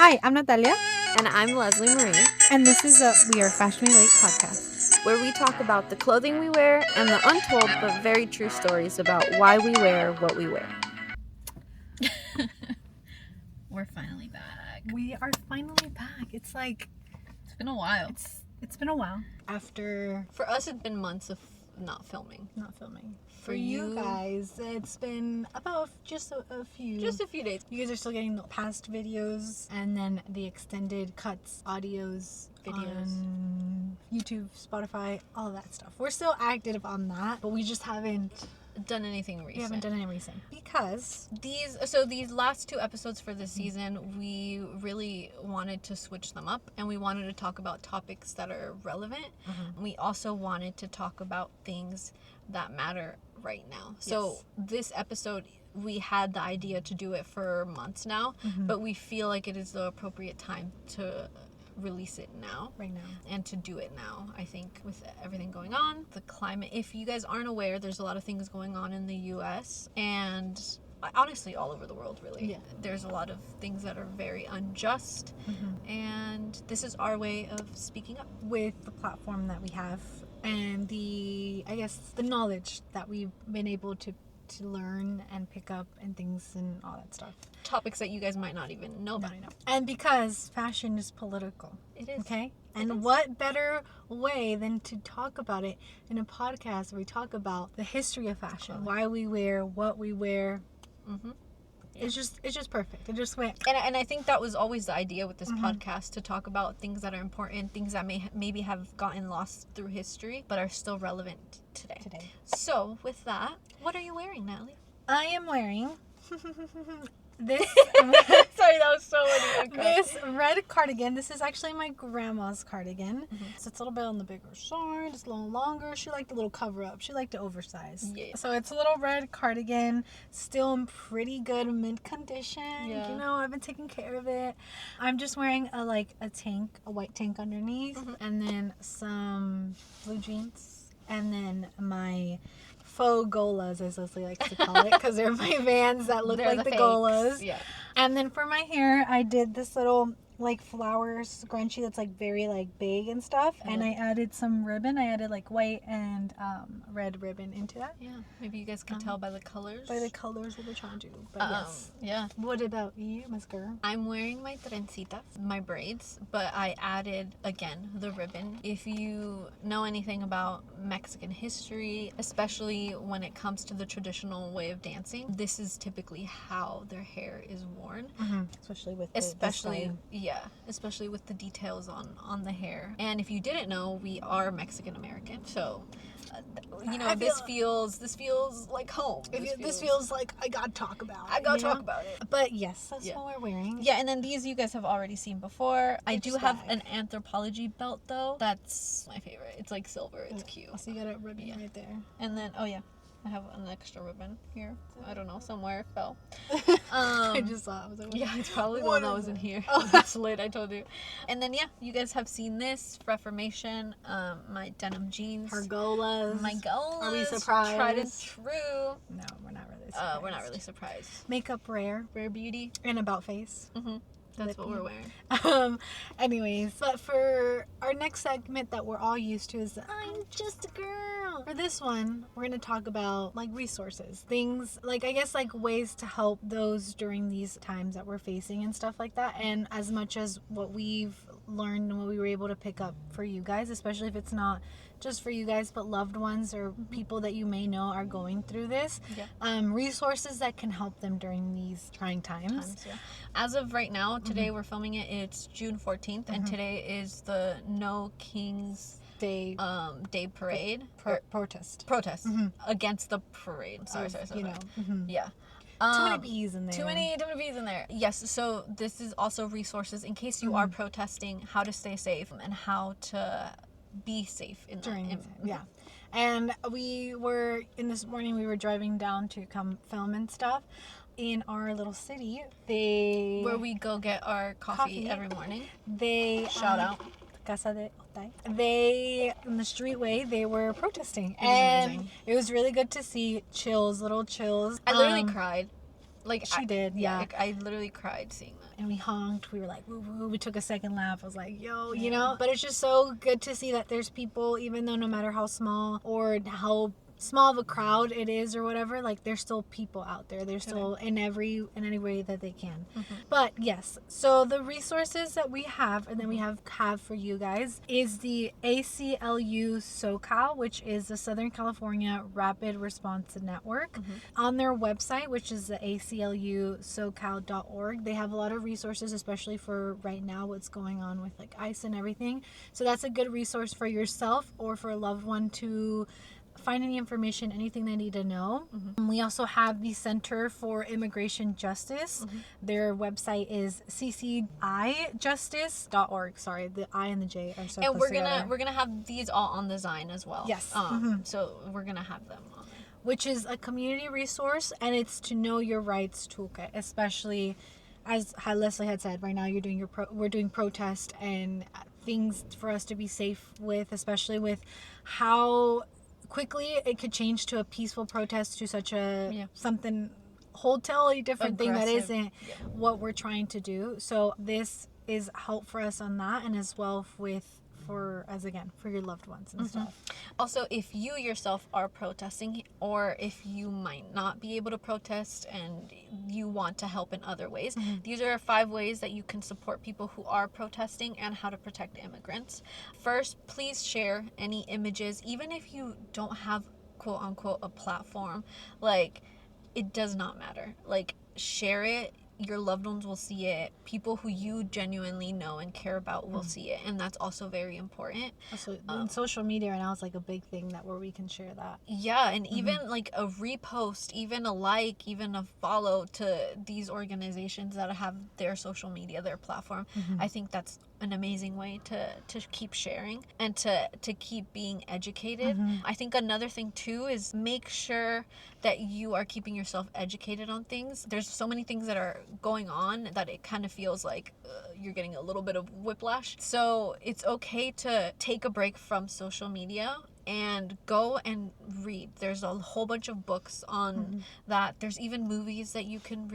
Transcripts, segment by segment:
Hi, I'm Natalia. And I'm Leslie Marie. And this is We Are Fashionably Late podcast, where we talk about the clothing we wear and the untold but very true stories about why we wear what we wear. We're finally back. We are finally back. It's been a while. It's been a while. For us, it's been months of not filming. For you guys, it's been about just a few days. You guys are still getting the past videos and then the extended cuts, audios, videos on YouTube, Spotify, all of that stuff. We're still active on that, but we just haven't done anything recent. We haven't done any recent because these last two episodes for this season, we really wanted to switch them up, and we wanted to talk about topics that are relevant. We also wanted to talk about things that matter right now. So this episode, we had the idea to do it for months now, but we feel like it is the appropriate time to release it right now and to do it now. I think with everything going on, the climate, if you guys aren't aware, there's a lot of things going on in the US and honestly all over the world, really. There's a lot of things that are very unjust, and this is our way of speaking up with the platform that we have and the knowledge that we've been able to learn and pick up and things and all that stuff. Topics that you guys might not even know about. And because fashion is political. It is. Okay? And what better way than to talk about it in a podcast where we talk about the history of fashion, why we wear, what we wear. It's just perfect. It just went. And I think that was always the idea with this podcast, to talk about things that are important, things that maybe have gotten lost through history, but are still relevant today. So, with that, what are you wearing, Natalie? I am wearing this. Sorry, that was so funny. This red cardigan. This is actually my grandma's cardigan. So it's a little bit on the bigger side. It's a little longer. She liked a little cover up. She liked it oversized. Yeah. So it's a little red cardigan. Still in pretty good mint condition. Yeah. You know, I've been taking care of it. I'm just wearing a white tank underneath, and then some blue jeans, and then my faux golas, as Leslie likes to call it, because they're my Vans that look like the golas. Yeah. And then for my hair, I did this little flowers scrunchie that's very big and stuff, and I added some ribbon. I added white and red ribbon into that. Yeah, maybe you guys can tell by the colors. By the colors of the chanju. But yes. Yeah. What about you, Miss Girl? I'm wearing my trencitas, my braids, but I added, again, the ribbon. If you know anything about Mexican history, especially when it comes to the traditional way of dancing, this is typically how their hair is worn. Especially with especially with the details on the hair. And if you didn't know, we are Mexican American, so this feels like home. This feels like I gotta talk about it. it. But yes, that's what we're wearing. Yeah, and then these you guys have already seen before. I do have an anthropology belt though. That's my favorite. It's like silver. It's cute. So you got a ribbon right there. And then I have an extra ribbon here. I don't know, somewhere it fell. I just saw it. It's probably the one that was in here. That's lit, I told you. And then you guys have seen this Reformation, my denim jeans. Pergolas. My golas. Are we surprised? Tried and true. No, we're not really surprised. We're not really surprised. Makeup rare beauty. And about face. That's what we're wearing. Anyways, but for our next segment that we're all used to is I'm just a girl. For this one, we're going to talk about resources, things ways to help those during these times that we're facing and stuff like that. And as much as what we've learned and what we were able to pick up for you guys, especially if it's not just for you guys, but loved ones or people that you may know are going through this. Resources that can help them during these trying times. As of right now, today we're filming it. It's June 14th, and today is the No Kings Day parade. Protest against the parade. Sorry. Yeah. Too many bees in there. Too many bees in there. Yes, so this is also resources in case you are protesting, how to stay safe and how to be safe during that time. Yeah. And this morning we were driving down to come film and stuff in our little city. Where we go get our coffee every morning. Shout out Casa de Haute. In the streetway, they were protesting. It was amazing. It was really good to see little chills. I literally cried. Like She did, yeah. Like, I literally cried seeing that. And we honked. We were like, woo woo. We took a second laugh. I was like, yo, you Yeah. know. But it's just so good to see that there's people, even though no matter how small or how small of a crowd it is or whatever, like there's still people out there. They're still in any way that they can. But yes, so the resources that we have and then we have for you guys is the ACLU SoCal, which is the Southern California Rapid Response Network. On their website, which is the ACLUSoCal.org, they have a lot of resources, especially for right now what's going on with like ICE and everything. So that's a good resource for yourself or for a loved one to find any information, anything they need to know. We also have the Center for Immigration Justice. Their website is ccijustice.org. Sorry, the I and the J are so And close together. we're gonna have these all on the Zine as well. Yes. So we're gonna have them on there. Which is a community resource, and it's to know your rights toolkit, especially as Leslie had said. Right now, you're doing we're doing protest and things for us to be safe with, especially with how quickly it could change to a peaceful protest to such a something whole totally different thing that isn't what we're trying to do. So this is help for us on that, and as well for your loved ones and stuff. Also, if you yourself are protesting, or if you might not be able to protest and you want to help in other ways, these are 5 ways that you can support people who are protesting and how to protect immigrants. First, please share any images, even if you don't have quote unquote a platform. Like, it does not matter. Like, share it. Your loved ones will see it. People who you genuinely know and care about will see it, and that's also very important. Also, social media right now is like a big thing where we can share that. Yeah, and even like a repost, even a like, even a follow to these organizations that have their social media, their platform. I think that's an amazing way to keep sharing and to keep being educated. I think another thing too is make sure that you are keeping yourself educated on things. There's so many things that are going on that it kind of feels like you're getting a little bit of whiplash. So it's okay to take a break from social media and go and read. There's a whole bunch of books on that. There's even movies that you can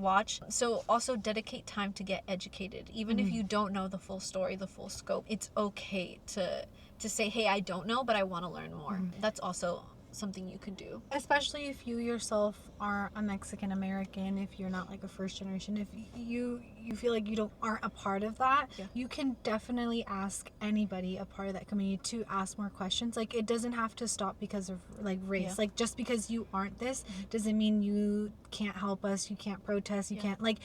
watch. So also dedicate time to get educated. Even if you don't know the full story, the full scope, it's okay to say, hey, I don't know, but I want to learn more. That's also something you could do. Especially if you yourself are a Mexican American, if you're not like a first generation, if you feel like you aren't a part of that, you can definitely ask anybody a part of that community to ask more questions. Like, it doesn't have to stop because of like race. Like, just because you aren't this doesn't mean you can't help us, you can't protest, you can't, like,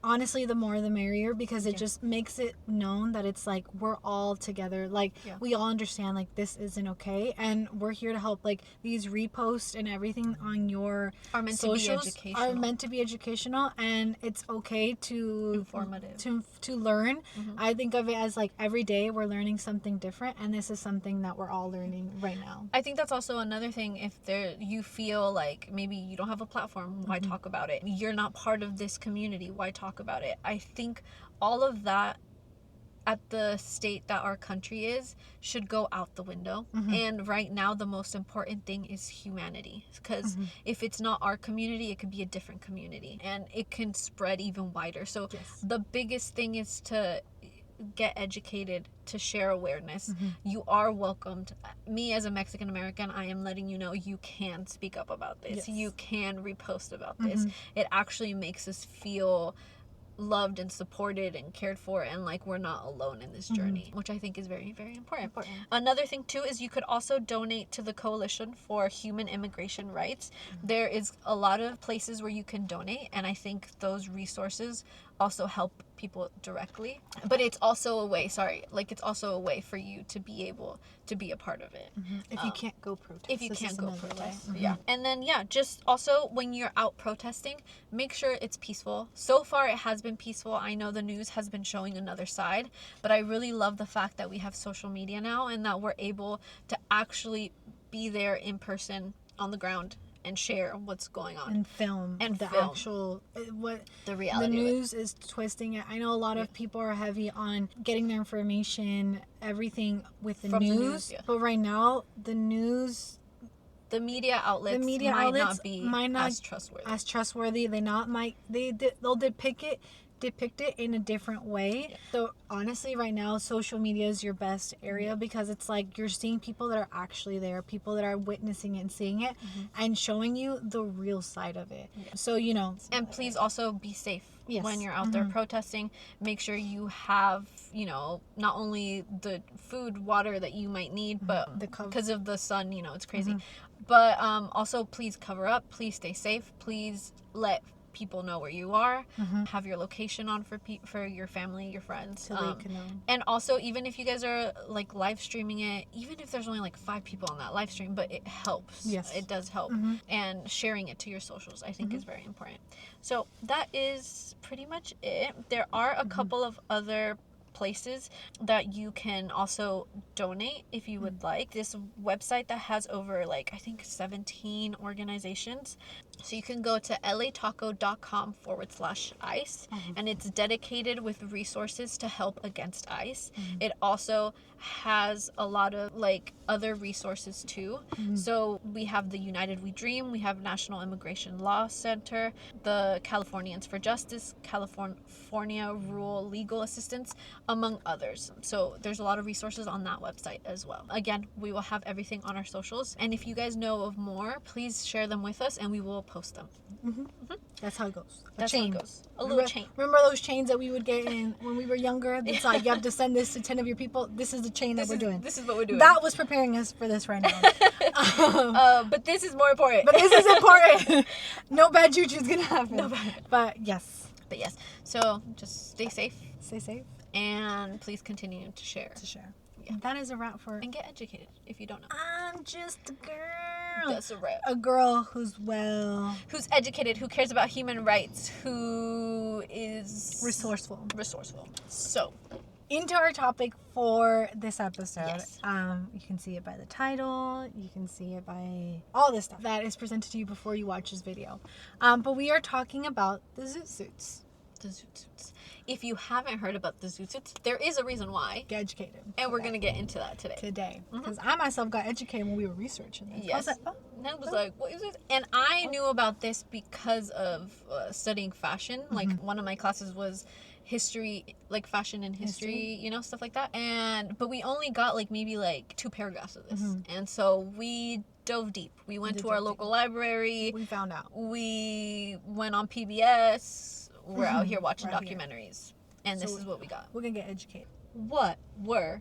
honestly, the more the merrier, because it just makes it known that it's like we're all together. Like, we all understand like this isn't okay, and we're here to help. Like, these reposts and everything on your socials are meant to be educational, and it's okay to informative to learn. I think of it as like every day we're learning something different, and this is something that we're all learning right now. I think that's also another thing. If you feel like maybe you don't have a platform, why talk about it? You're not part of this community, why talk about it? I think all of that at the state that our country is should go out the window. And right now the most important thing is humanity, because if it's not our community, it could be a different community, and it can spread even wider. So the biggest thing is to get educated, to share awareness. You are welcomed. Me as a Mexican American, I am letting you know you can speak up about this. You can repost about this. It actually makes us feel loved and supported and cared for, and like we're not alone in this journey, which I think is very, very important. Another thing too is you could also donate to the Coalition for Human Immigration Rights. There is a lot of places where you can donate, and I think those resources also help people directly. But it's also a way, it's also a way for you to be able to be a part of it. If you can't go protest. If you can't go protest. And then, just also when you're out protesting, make sure it's peaceful. So far it has been peaceful. I know the news has been showing another side, but I really love the fact that we have social media now, and that we're able to actually be there in person on the ground and share what's going on and film actual what the reality. The news is twisting it. I know a lot of people are heavy on getting their information, everything with the news, but right now the news The media outlets might not be as trustworthy. They'll depict it in a different way. Yeah. So honestly, right now, social media is your best area because it's like you're seeing people that are actually there, people that are witnessing it and seeing it, and showing you the real side of it. Yeah. So, you know. And please also be safe. Yes. When you're out there protesting. Make sure you have, you know, not only the food, water that you might need, but because of the sun, you know, it's crazy. But also, please cover up. Please stay safe. Please let people know where you are. Have your location on for your family, your friends. So they can know. And also, even if you guys are like live streaming it, even if there's only like 5 people on that live stream, but it helps. Yes. It does help. And sharing it to your socials, I think, is very important. So that is pretty much it. There are a couple of other places that you can also donate if you would like. This website that has over like I think 17 organizations. So you can go to lataco.com/ICE and it's dedicated with resources to help against ICE. It also has a lot of like other resources too. So we have the United We Dream, we have National Immigration Law Center, the Californians for Justice, California Rural Legal Assistance, among others. So there's a lot of resources on that website as well. Again, we will have everything on our socials, and if you guys know of more, please share them with us and we will post them. That's how it goes. How it goes. Little chain. Remember those chains that we would get in when we were younger? It's like you have to send this to 10 of your people. This is the chain that we're doing. This is what we're doing. That was preparing us for this right now. But this is more important. No bad juju is gonna happen. But yes. So just stay safe. Stay safe. And please continue to share. Yeah. That is a wrap for... And get educated if you don't know. I'm just a girl. That's a wrap. A girl who's educated, who cares about human rights, who is... resourceful. So... into our topic for this episode. Yes. You can see it by the title. You can see it by all this stuff that is presented to you before you watch this video. But we are talking about the Zootsuits. If you haven't heard about the Zootsuits, there is a reason why. Get educated. And we're going to get into that today. Because I myself got educated when we were researching this. Yes. I was like, what is this? And I knew about this because of studying fashion. Like, one of my classes was history, like fashion and history, you know, stuff like that. But we only got like maybe like 2 paragraphs of this. And so we dove deep. We went to our local library. We found out. We went on PBS. We're out here watching documentaries. And this is what we got. We're going to get educated. What were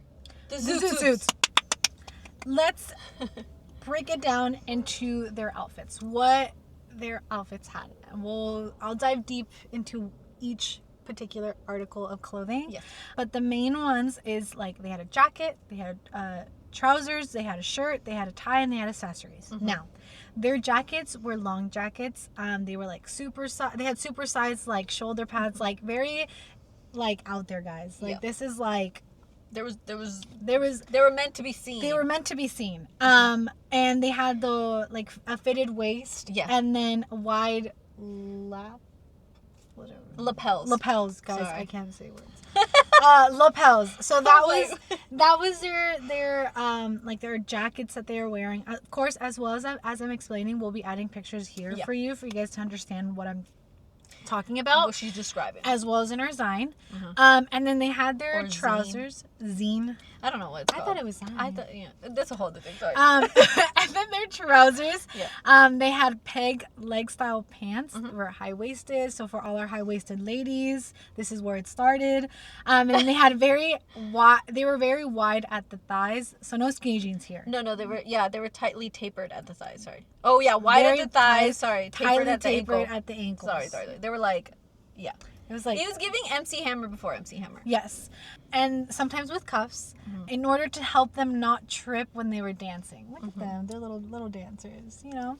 the Zootsuits? Let's break it down into their outfits. What their outfits had. I'll dive deep into each particular article of clothing. Yes. But the main ones is like they had a jacket, they had trousers, they had a shirt, they had a tie, and they had accessories. Now, their jackets were long jackets. They were like they had super sized like shoulder pads, like very like out there, guys. Like this is like they were meant to be seen. They were meant to be seen. And they had the like a fitted waist. Yeah. And then a wide lapels, guys. Sorry. I can't say words. Lapels. So that was their like their jackets that they were wearing. Of course, as well as I'm explaining, we'll be adding pictures here for you guys to understand what I'm talking about. What she's describing. As well as in our Zine. And then they had their trousers. Zine. I don't know what it's called. I thought it was Zine. That's a whole other thing. Sorry. And then their trousers. They had peg leg style pants. They were high waisted. So for all our high waisted ladies, this is where it started. And they had they were very wide at the thighs. So no skinny jeans here. No, they were tightly tapered at the thighs. Sorry. Oh yeah, wide at the thighs. Sorry, tapered at the ankles. Sorry. They were like, yeah. It was like it was giving MC Hammer before MC Hammer. Yes, and sometimes with cuffs, in order to help them not trip when they were dancing. Look at them; they're little dancers, you know.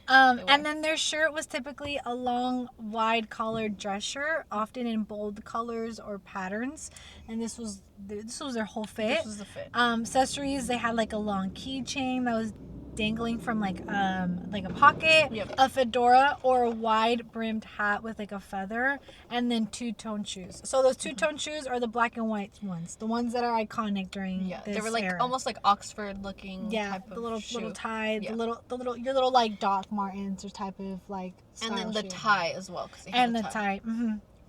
And then their shirt was typically a long, wide collared dress shirt, often in bold colors or patterns. And this was their whole fit. This was the fit. Accessories: they had like a long keychain that was dangling from like a pocket, Yep. a fedora, or a wide brimmed hat with like a feather, and then two-tone shoes. So those two-tone shoes are the black and white ones, the ones that are iconic during this they were like era. almost like Oxford looking type the of little shoe. tie, Yeah. your little like Doc Martens or type of like style And then the shoe. tie as well. And the tie.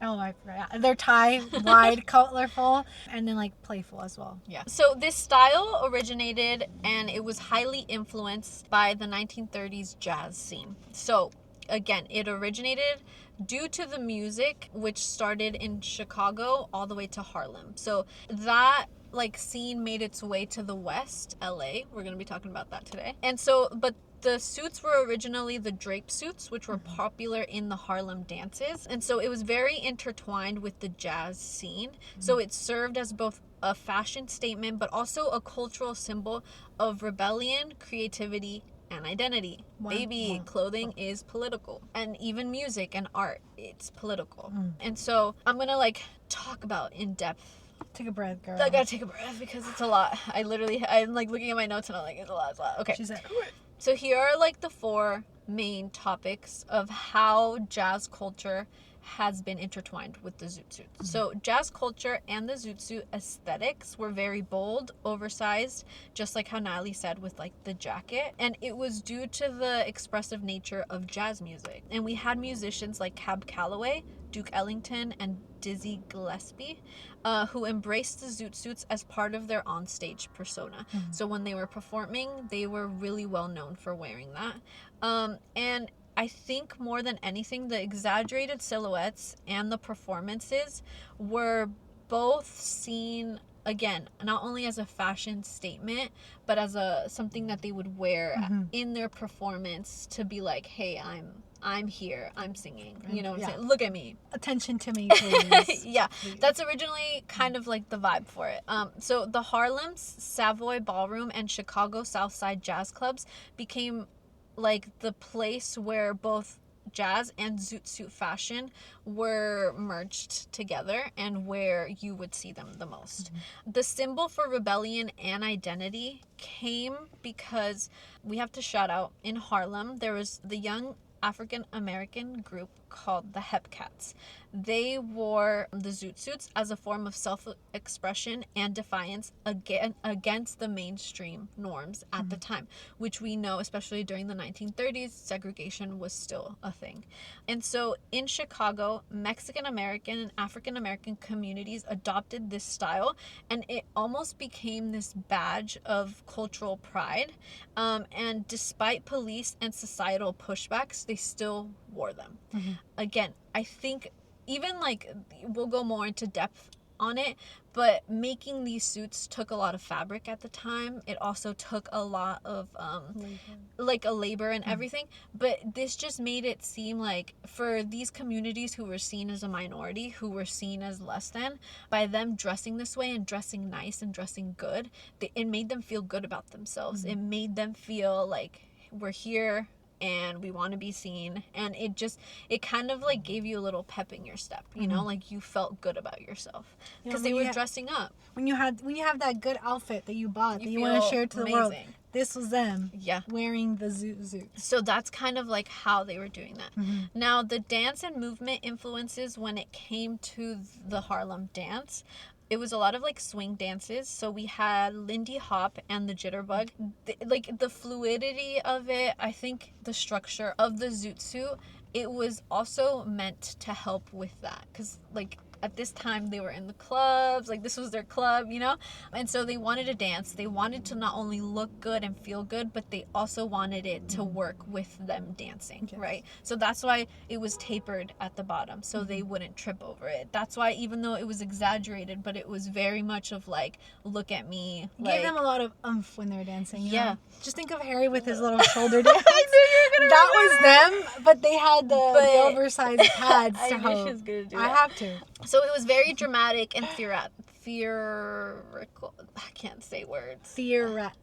Oh, I forgot. Their tie, wide, colorful, and then like playful as well. Yeah. So this style originated and it was highly influenced by the 1930s jazz scene. So again, it originated due to the music which started in Chicago all the way to Harlem. So that like scene made its way to the West, LA. We're going to be talking about that today. And so, but the suits were originally the drape suits, which were popular in the Harlem dances. And so it was very intertwined with the jazz scene. So it served as both a fashion statement, but also a cultural symbol of rebellion, creativity, and identity. Baby, clothing is political. And even music and art, it's political. And so I'm going to like talk about in depth. Take a breath, girl. I gotta take a breath because it's a lot. I'm like looking at my notes and I'm like, it's a lot. Okay. She's like, So here are like the 4 main topics of how jazz culture has been intertwined with the Zootsuit. So jazz culture and the Zootsuit aesthetics were very bold, oversized, just like how Natalie said with like the jacket. And it was due to the expressive nature of jazz music. And we had musicians like Cab Calloway, Duke Ellington, and Dizzy Gillespie, who embraced the Zootsuits as part of their onstage persona. So when they were performing, they were really well known for wearing that. And I think more than anything, the exaggerated silhouettes and the performances were both seen, again, not only as a fashion statement, but as something that they would wear in their performance to be like, hey, I'm here, I'm singing, you know what I'm saying? Look at me. attention to me, please. Yeah, that's originally kind of like the vibe for it. So the Harlem's Savoy Ballroom and Chicago Southside Jazz Clubs became like the place where both jazz and Zootsuit fashion were merged together and where you would see them the most. The symbol for rebellion and identity came because we have to shout out in Harlem, there was the young African American group called the Hepcats. They wore the Zootsuits as a form of self-expression and defiance against the mainstream norms at the time, which we know, especially during the 1930s, segregation was still a thing. And so in Chicago, Mexican American and African American communities adopted this style, and it almost became this badge of cultural pride. And despite police and societal pushbacks, they still wore them. Again, I think even like we'll go more into depth on it, but making these suits took a lot of fabric at the time. It also took a lot of like a labor and everything, but this just made it seem like for these communities who were seen as a minority, who were seen as less than, by them dressing this way and dressing nice and dressing good, it made them feel good about themselves. It made them feel like we're here and we want to be seen, and it kind of like gave you a little pep in your step, you know, like you felt good about yourself because they were dressing up. When you have that good outfit that you bought, that you want to feel share to the world, this was them wearing the Zoot. So that's kind of like how they were doing that. Now the dance and movement influences when it came to the Harlem dance, it was a lot of like swing dances. So we had Lindy Hop and the Jitterbug. Like the fluidity of it, I think the structure of the Zootsuit, it was also meant to help with that. Because like at this time they were in the clubs, like this was their club, you know? And so they wanted to dance. They wanted to not only look good and feel good, but they also wanted it to work with them dancing, right? So that's why it was tapered at the bottom, so they wouldn't trip over it. That's why even though it was exaggerated, but it was very much of like, look at me. It gave them a lot of oomph when they were dancing. You know? Just think of Harry with his little shoulder dance. I knew you were gonna that was them, but they had the oversized pads to I knew hold. she was gonna do I that. have to. So it was very dramatic and theatrical. I can't say words. Theatrical.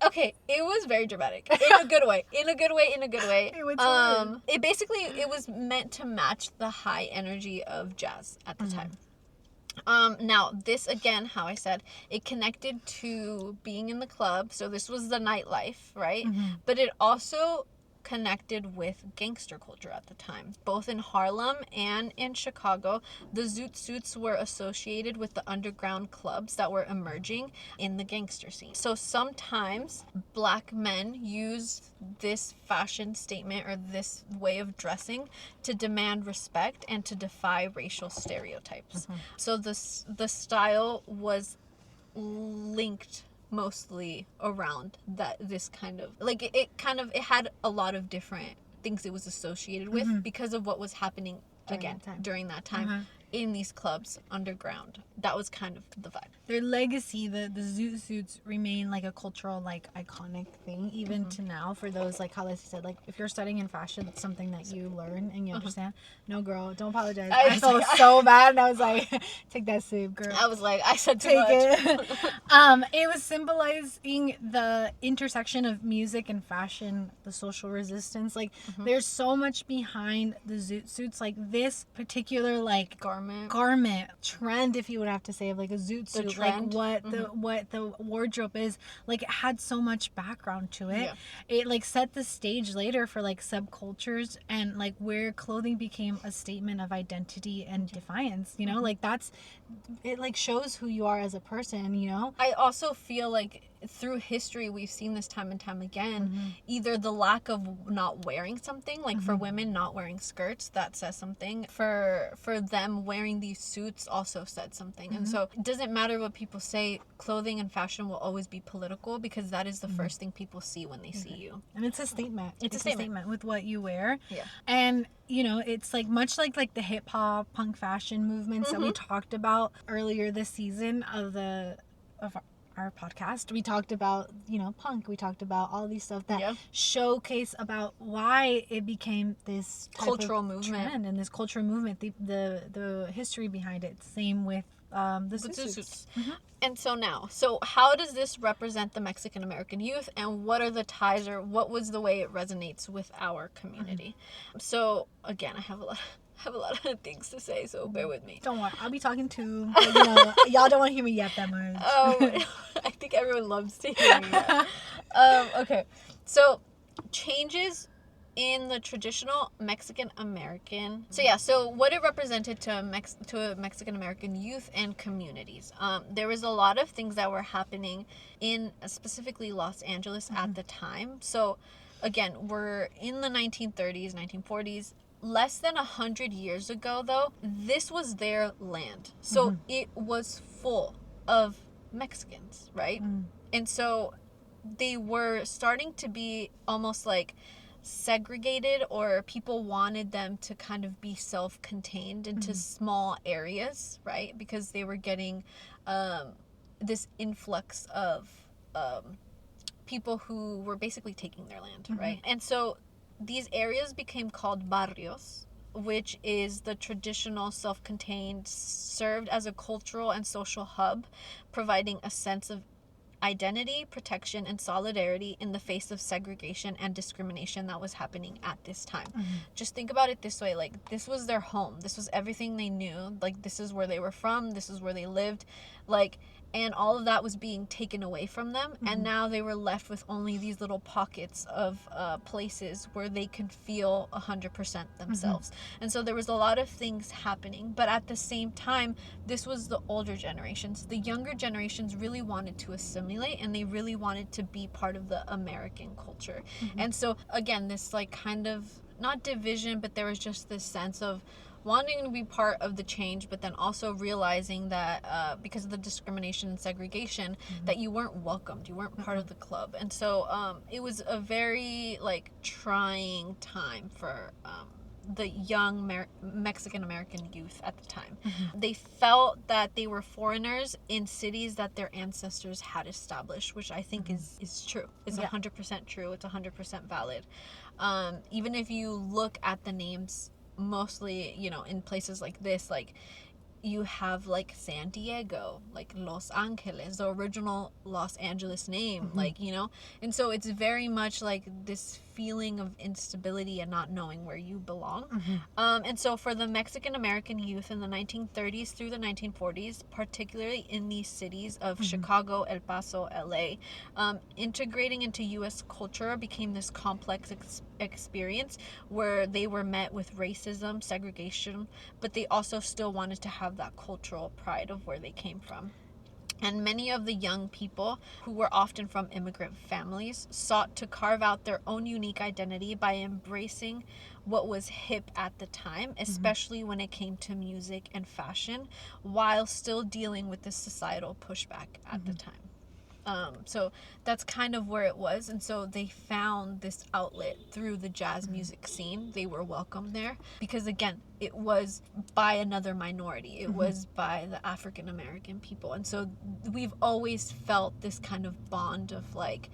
Okay, it was very dramatic in a good way. In a good way. It basically was meant to match the high energy of jazz at the time. Now, this again, how I said, it connected to being in the club. So this was the nightlife, right? But it also connected with gangster culture at the time. Both in Harlem and in Chicago, the Zootsuits were associated with the underground clubs that were emerging in the gangster scene. So sometimes black men use this fashion statement or this way of dressing to demand respect and to defy racial stereotypes. So the style was linked mostly around this kind of like it had a lot of different things it was associated with because of what was happening during that time in these clubs underground. That was kind of the vibe. Their legacy, the Zootsuits remain like a cultural, like iconic thing even to now. For those, like how Leslie said, like if you're studying in fashion, it's something that you learn and you understand. No, girl, don't apologize. I felt so bad, and I was like, take that sip, girl. I was like, I said too much. It. It was symbolizing the intersection of music and fashion, the social resistance. Like there's so much behind the Zootsuits. Like this particular like garment trend, if you would have to say, of like a Zootsuit, like what the wardrobe is, like it had so much background to it. It like set the stage later for like subcultures, and like where clothing became a statement of identity and defiance, you know. Like that's it, like shows who you are as a person, you know. I also feel like through history we've seen this time and time again, either the lack of not wearing something, like for women not wearing skirts, that says something. For them wearing these suits also said something. And so it doesn't matter what people say, clothing and fashion will always be political, because that is the first thing people see when they see you. And it's a statement. It's a statement with what you wear. Yeah. And you know, it's like much like the hip hop punk fashion movements that we talked about earlier this season of our podcast. We talked about, you know, punk. We talked about all these stuff that showcase about why it became this type cultural of movement trend and this cultural movement. The history behind it. Same with the Zootsuits. And so how does this represent the Mexican American youth, and what are the ties, or what was the way it resonates with our community? So again, I have a lot of things to say, so bear with me. Don't worry, I'll be talking too. But, you know, y'all don't want to hear me yap that much. I think everyone loves to hear me yap. Okay, so changes in the traditional Mexican American. So what it represented to Mexican American youth and communities. There was a lot of things that were happening in specifically Los Angeles at the time. So again, we're in the 1930s, 1940s. Less than 100 years ago, though, this was their land. So it was full of Mexicans, right? And so they were starting to be almost like segregated, or people wanted them to kind of be self-contained into small areas, right? Because they were getting this influx of people who were basically taking their land, right? And so these areas became called barrios, which is the traditional self-contained, served as a cultural and social hub, providing a sense of identity, protection, and solidarity in the face of segregation and discrimination that was happening at this time. Just think about it this way, like this was their home, this was everything they knew, like this is where they were from, this is where they lived, like, and all of that was being taken away from them, and now they were left with only these little pockets of places where they could feel 100% themselves. And so there was a lot of things happening, but at the same time, this was the older generations. The younger generations really wanted to assimilate, and they really wanted to be part of the American culture. And so again, this like kind of not division, but there was just this sense of wanting to be part of the change, but then also realizing that because of the discrimination and segregation, that you weren't welcomed, you weren't part of the club. And so it was a very like trying time for the young Mexican American youth at the time. They felt that they were foreigners in cities that their ancestors had established, which I think is true. It's 100% true. It's 100% valid. Even if you look at the names, mostly, you know, in places like this, like you have like San Diego, like Los Angeles, the original Los Angeles name, like, you know, and so it's very much like this feeling of instability and not knowing where you belong. And so for the Mexican American youth in the 1930s through the 1940s, particularly in these cities of Chicago, El Paso, LA, integrating into U.S. culture became this complex experience where they were met with racism, segregation, but they also still wanted to have that cultural pride of where they came from. And many of the young people, who were often from immigrant families, sought to carve out their own unique identity by embracing what was hip at the time, especially when it came to music and fashion, while still dealing with the societal pushback at the time. So that's kind of where it was. And so they found this outlet through the jazz music scene. They were welcomed there because, again, it was by another minority. It was by the African American people. And so we've always felt this kind of bond of like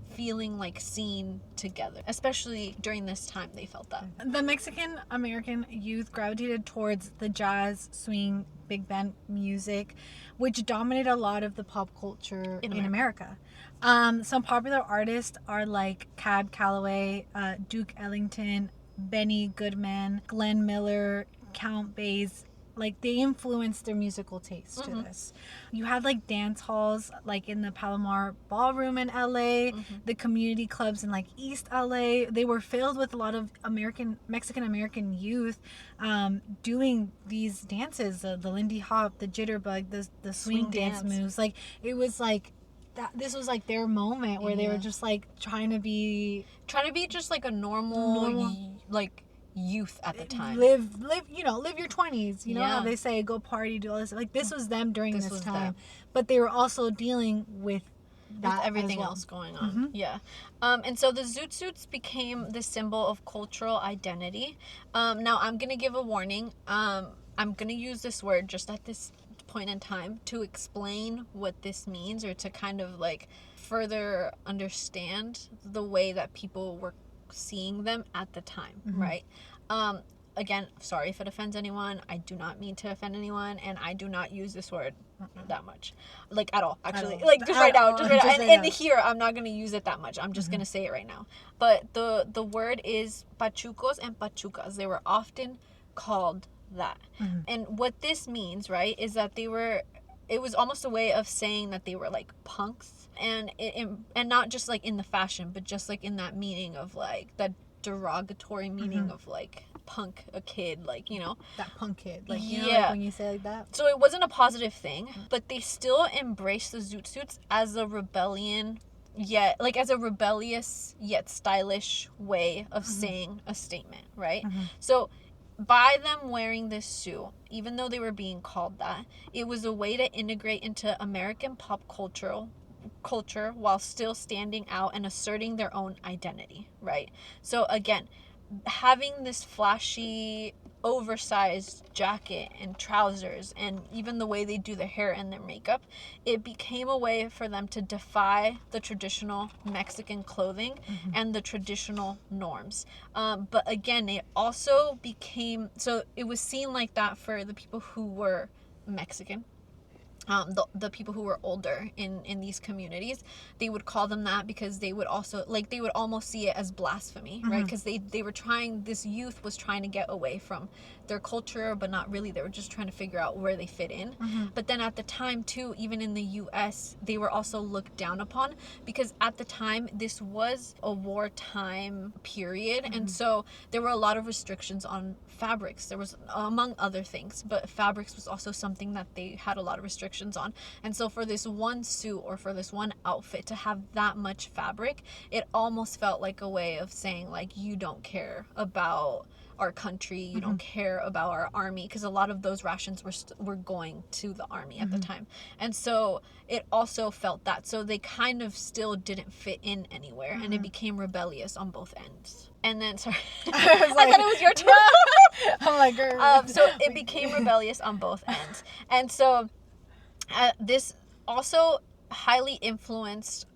feeling like seen together, especially during this time they felt that. The Mexican American youth gravitated towards the jazz, swing, big band music, which dominated a lot of the pop culture in America. Some popular artists are like Cab Calloway, Duke Ellington, Benny Goodman, Glenn Miller, Count Bass. Like, they influenced their musical taste to this. You had like dance halls like in the Palomar Ballroom in LA, the community clubs in like East LA. They were filled with a lot of Mexican American youth doing these dances, the Lindy Hop, the jitterbug, the swing dance moves. Like, it was like that. This was like their moment where they were just like trying to be just like a normal like youth at the time. Live your 20s, you know how they say, go party, do all this. Like, this was them during this time, but they were also dealing with everything else going on. And so the Zootsuits became the symbol of cultural identity. Now I'm gonna give a warning. I'm gonna use this word just at this point in time to explain what this means, or to kind of like further understand the way that people were seeing them at the time, right? Again, sorry if it offends anyone. I do not mean to offend anyone, and I do not use this word that much, like at all, actually. Like just right now. And here I'm not gonna use it that much. I'm just gonna say it right now. But the word is pachucos and pachucas. They were often called that. And what this means, right, is that it was almost a way of saying that they were like punks. And not just like in the fashion, but just like in that meaning of like that derogatory meaning of like punk, a kid, like, you know, that punk kid, like, you know, like when you say like that. So it wasn't a positive thing, but they still embraced the Zootsuits as a rebellious yet stylish way of saying a statement, right? So by them wearing this suit, even though they were being called that, it was a way to integrate into American pop culture while still standing out and asserting their own identity, right? So again, having this flashy, oversized jacket and trousers, and even the way they do their hair and their makeup, it became a way for them to defy the traditional Mexican clothing and the traditional norms. But again, it also became, so it was seen like that for the people who were Mexican. The people who were older in these communities, they would call them that because they would also, like, they would almost see it as blasphemy, right? Because they were trying, this youth was trying to get away from their culture, but not really. They were just trying to figure out where they fit in. But then at the time too, even in the US, they were also looked down upon because at the time this was a wartime period, and so there were a lot of restrictions on fabrics. There was, among other things, but fabrics was also something that they had a lot of restrictions on. And so for this one suit or for this one outfit to have that much fabric, it almost felt like a way of saying, like, you don't care about our country, you don't care about our army, because a lot of those rations were going to the army at the time. And so it also felt that, so they kind of still didn't fit in anywhere, and it became rebellious on both ends. And then, sorry, I thought it was your turn. I'm like, girl. So it became rebellious on both ends. And so this also highly influenced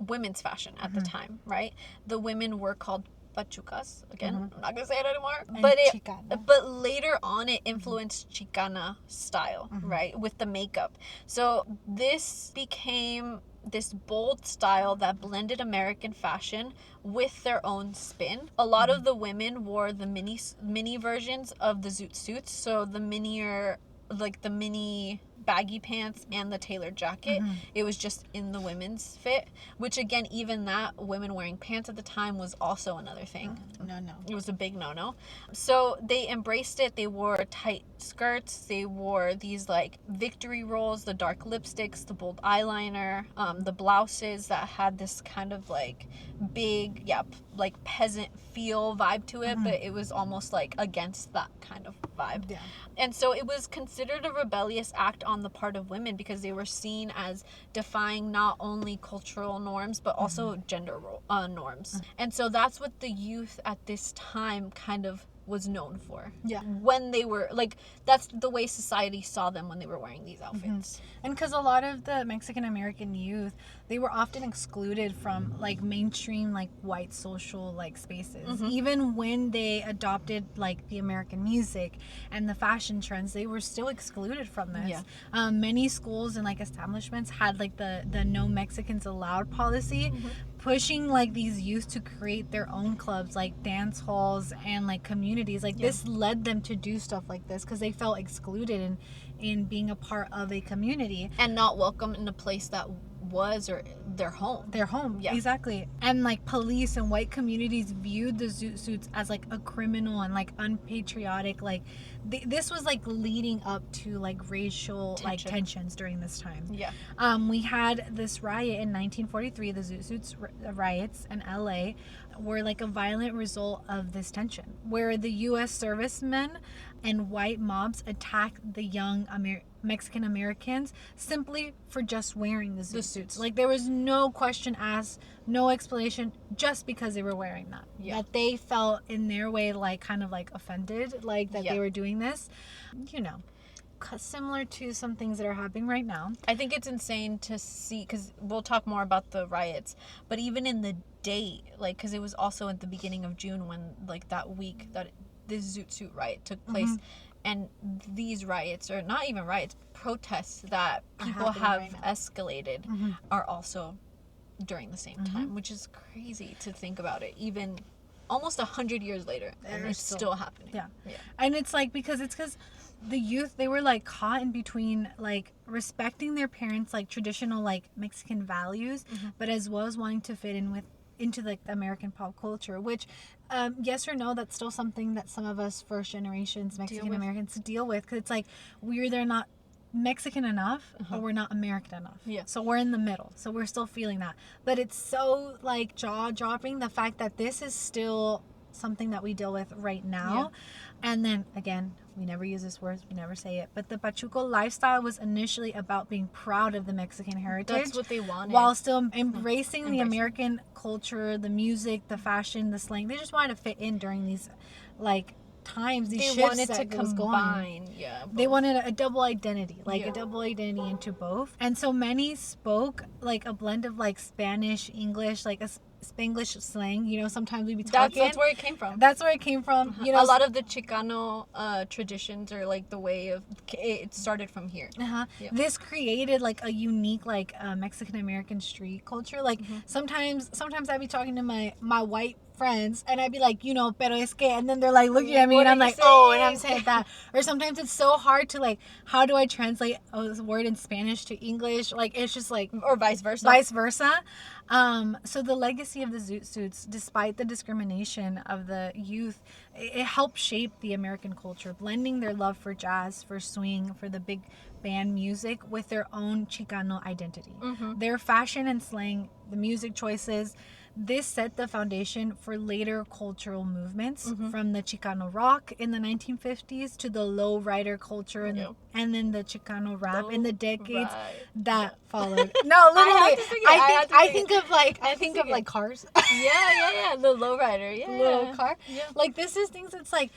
women's fashion at the time, right? The women were called pachucas. Again, I'm not gonna say it anymore. And But chicana. but later on, it influenced Chicana style, right, with the makeup. So this became this bold style that blended American fashion with their own spin. A lot of the women wore the mini versions of the Zootsuits, so the minier, like the mini baggy pants and the tailored jacket. It was just in the women's fit, which again, even that, women wearing pants at the time was also another thing. No. It was a big no-no. So they embraced it. They wore tight skirts. They wore these like victory rolls, the dark lipsticks, the bold eyeliner, the blouses that had this kind of like big, like peasant feel vibe to it, but it was almost like against that kind of vibe. Yeah. And so it was considered a rebellious act on the part of women because they were seen as defying not only cultural norms but also gender norms. And so that's what the youth at this time kind of was known for. Yeah. When they were like, that's the way society saw them when they were wearing these outfits. And because a lot of the Mexican American youth, they were often excluded from like mainstream like white social like spaces. Even when they adopted like the American music and the fashion trends, they were still excluded from this. Many schools and like establishments had like the no Mexicans allowed policy, pushing like these youth to create their own clubs like dance halls and like communities. Like this led them to do stuff like this because they felt excluded in being a part of a community and not welcome in a place that was or their home. Exactly. And like police and white communities viewed the Zootsuits as like a criminal and like unpatriotic. Like this was like leading up to like racial like tensions during this time. We had this riot in 1943, the Zootsuits riots in LA were like a violent result of this tension, where the U.S. servicemen and white mobs attacked the young Mexican Americans simply for just wearing the Zootsuits. Like there was no question asked, no explanation, just because they were wearing that. That they felt in their way like kind of like offended, like that they were doing this, you know. Similar to some things that are happening right now. I think it's insane to see, because we'll talk more about the riots, but even in the date, like, because it was also at the beginning of June when like that week that this Zootsuit riot took place, and these riots, or not even riots, protests that people have right escalated are also during the same time, which is crazy to think about it, even almost 100 years later, and it's still happening. And it's like, because the youth, they were like caught in between like respecting their parents like traditional like Mexican values, but as well as wanting to fit in into like the American pop culture, which yes or no, that's still something that some of us first generations Mexican Americans deal with, because it's like we're either not Mexican enough or we're not American enough. So we're in the middle, so we're still feeling that. But it's so like jaw-dropping, the fact that this is still something that we deal with right now. And then again, we never use this word, we never say it, but the Pachuco lifestyle was initially about being proud of the Mexican heritage. That's what they wanted. While still embracing the American culture, the music, the fashion, the slang. They just wanted to fit in during these like times, these shifts wanted that to was combine going. both. They wanted a double identity, like a double identity into both. And so many spoke like a blend of like Spanish, English, like a Spanglish slang, you know. Sometimes we'd be talking. That's where it came from. You know, a lot of the Chicano traditions are like the way of it started from here. This created like a unique like Mexican American street culture. Like sometimes I'd be talking to my white friends and I'd be like, you know, pero es que, and then they're like looking at me and I'm like, oh, and I'm saying that. Or sometimes it's so hard to like, how do I translate a word in Spanish to English? Like it's just like, or vice versa. So the legacy of the Zootsuits, despite the discrimination of the youth, it helped shape the American culture, blending their love for jazz, for swing, for the big band music with their own Chicano identity. Their fashion and slang, the music choices, this set the foundation for later cultural movements, from the Chicano rock in the 1950s to the lowrider culture and then the Chicano rap in the decades that followed. No, literally, I think of like cars. The lowrider, little car. Like this is things that's like,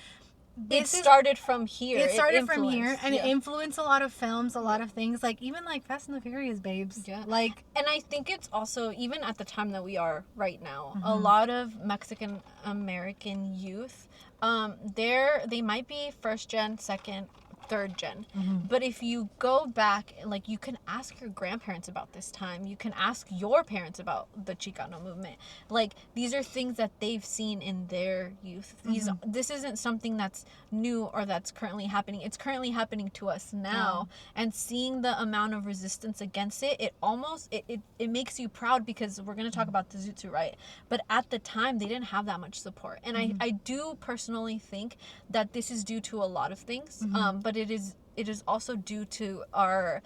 it started from here. It started from here, influenced, and it influenced a lot of films, a lot of things, like even like Fast and the Furious, babes. Yeah. Like, and I think it's also, even at the time that we are right now, a lot of Mexican American youth, they might be first gen, second, third gen. But if you go back, like, you can ask your grandparents about this time. You can ask your parents about the Chicano movement. Like, these are things that they've seen in their youth. This isn't something that's new or that's currently happening. It's currently happening to us now. And seeing the amount of resistance against it, it almost, it makes you proud, because we're going to talk about the Zootsuit riot. But at the time, they didn't have that much support. And I do personally think that this is due to a lot of things. But it is also due to our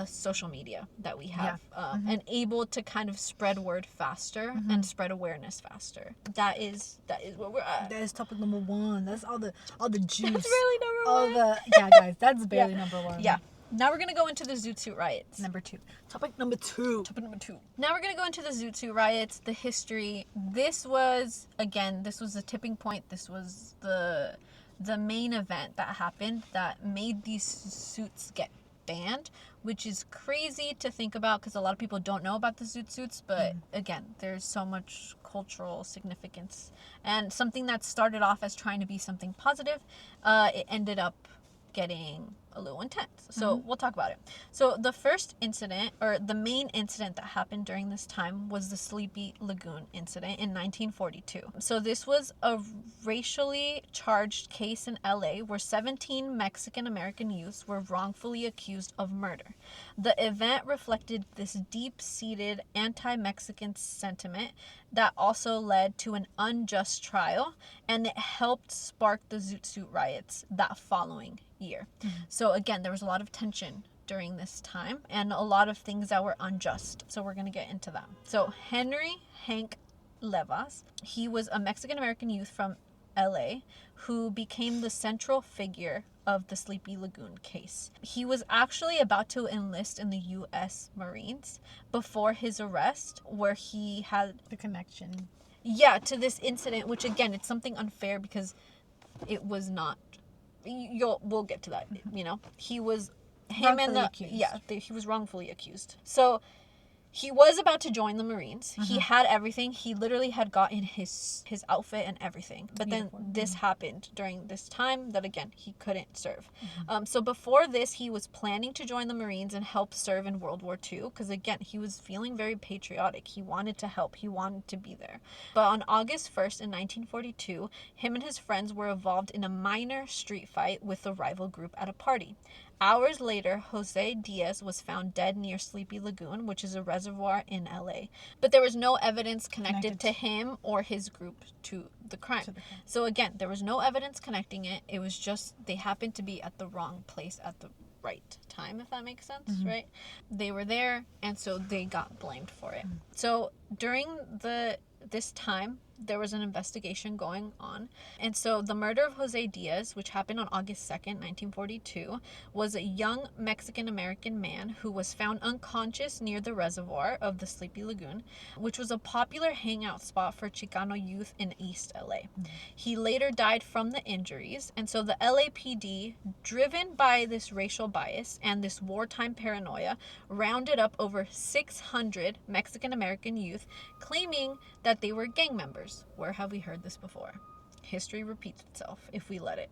social media that we have, and able to kind of spread word faster and spread awareness faster. That is where we're at. that is topic number 1. That's all the juice. That's really number one. Yeah, guys, that's barely number 1. Yeah. Now we're gonna go into the Zootsuit riots. Number 2. Topic number 2. Now we're gonna go into the Zootsuit riots, the history. This was the tipping point. This was the main event that happened that made these suits get banned, which is crazy to think about, because a lot of people don't know about the Zootsuits. But again, there's so much cultural significance, and something that started off as trying to be something positive, it ended up getting a little intense. So we'll talk about it. So the first incident, or the main incident that happened during this time, was the Sleepy Lagoon incident in 1942. So this was a racially charged case in LA where 17 Mexican American youths were wrongfully accused of murder. The event reflected this deep-seated anti-Mexican sentiment that also led to an unjust trial, and it helped spark the Zootsuit riots that following year. So again, there was a lot of tension during this time and a lot of things that were unjust. So we're going to get into that. So Hank Levas, he was a Mexican American youth from LA who became the central figure of the Sleepy Lagoon case. He was actually about to enlist in the U.S. Marines before his arrest, where he had The connection. to this incident, which again, it's something unfair because it was not. We'll get to that. He was he was wrongfully accused. So he was about to join the Marines. He had everything. He literally had gotten his outfit and everything. But then this happened during this time that, again, he couldn't serve. So before this, he was planning to join the Marines and help serve in World War II. Because, again, he was feeling very patriotic. He wanted to help. He wanted to be there. But on August 1st in 1942, him and his friends were involved in a minor street fight with a rival group at a party. Hours later, Jose Diaz was found dead near Sleepy Lagoon, which is a reservoir in LA. But there was no evidence connected to him or his group to the crime. So again, there was no evidence connecting it. It was just they happened to be at the wrong place at the right time, if that makes sense, right? They were there, and so they got blamed for it. So during this time, there was an investigation going on. And so the murder of Jose Diaz, which happened on August 2nd, 1942, was a young Mexican-American man who was found unconscious near the reservoir of the Sleepy Lagoon, which was a popular hangout spot for Chicano youth in East LA. He later died from the injuries, and so the LAPD, driven by this racial bias and this wartime paranoia, rounded up over 600 Mexican-American youth, claiming that they were gang members. Where have we heard this before? History repeats itself if we let it.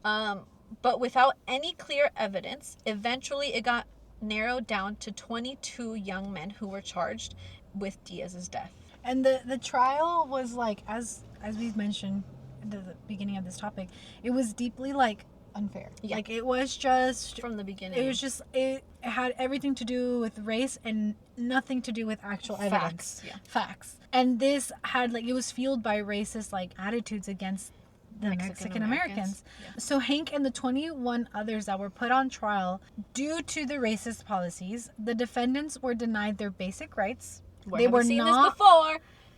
But without any clear evidence, eventually it got narrowed down to 22 young men who were charged with Diaz's death. And the trial was like, as we've mentioned at the beginning of this topic, it was deeply like unfair. Yeah. Like it was just From the beginning. It was just it had everything to do with race and nothing to do with actual evidence. Facts. And this had it was fueled by racist attitudes against the Mexican Americans. Yeah. So Hank and the 21 others that were put on trial due to the racist policies, the defendants were denied their basic rights. They were not.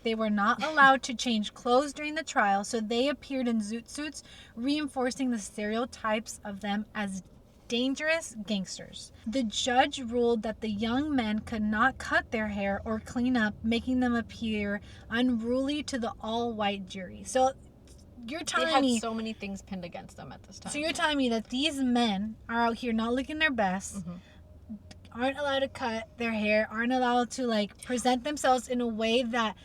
They were not allowed to change clothes during the trial, so they appeared in Zootsuits, reinforcing the stereotypes of them as dangerous gangsters. The judge ruled that the young men could not cut their hair or clean up, making them appear unruly to the all-white jury. So you're They telling had me so many things pinned against them at this time. so you're telling me that these men are out here not looking their best, aren't allowed to cut their hair, aren't allowed to like present themselves in a way that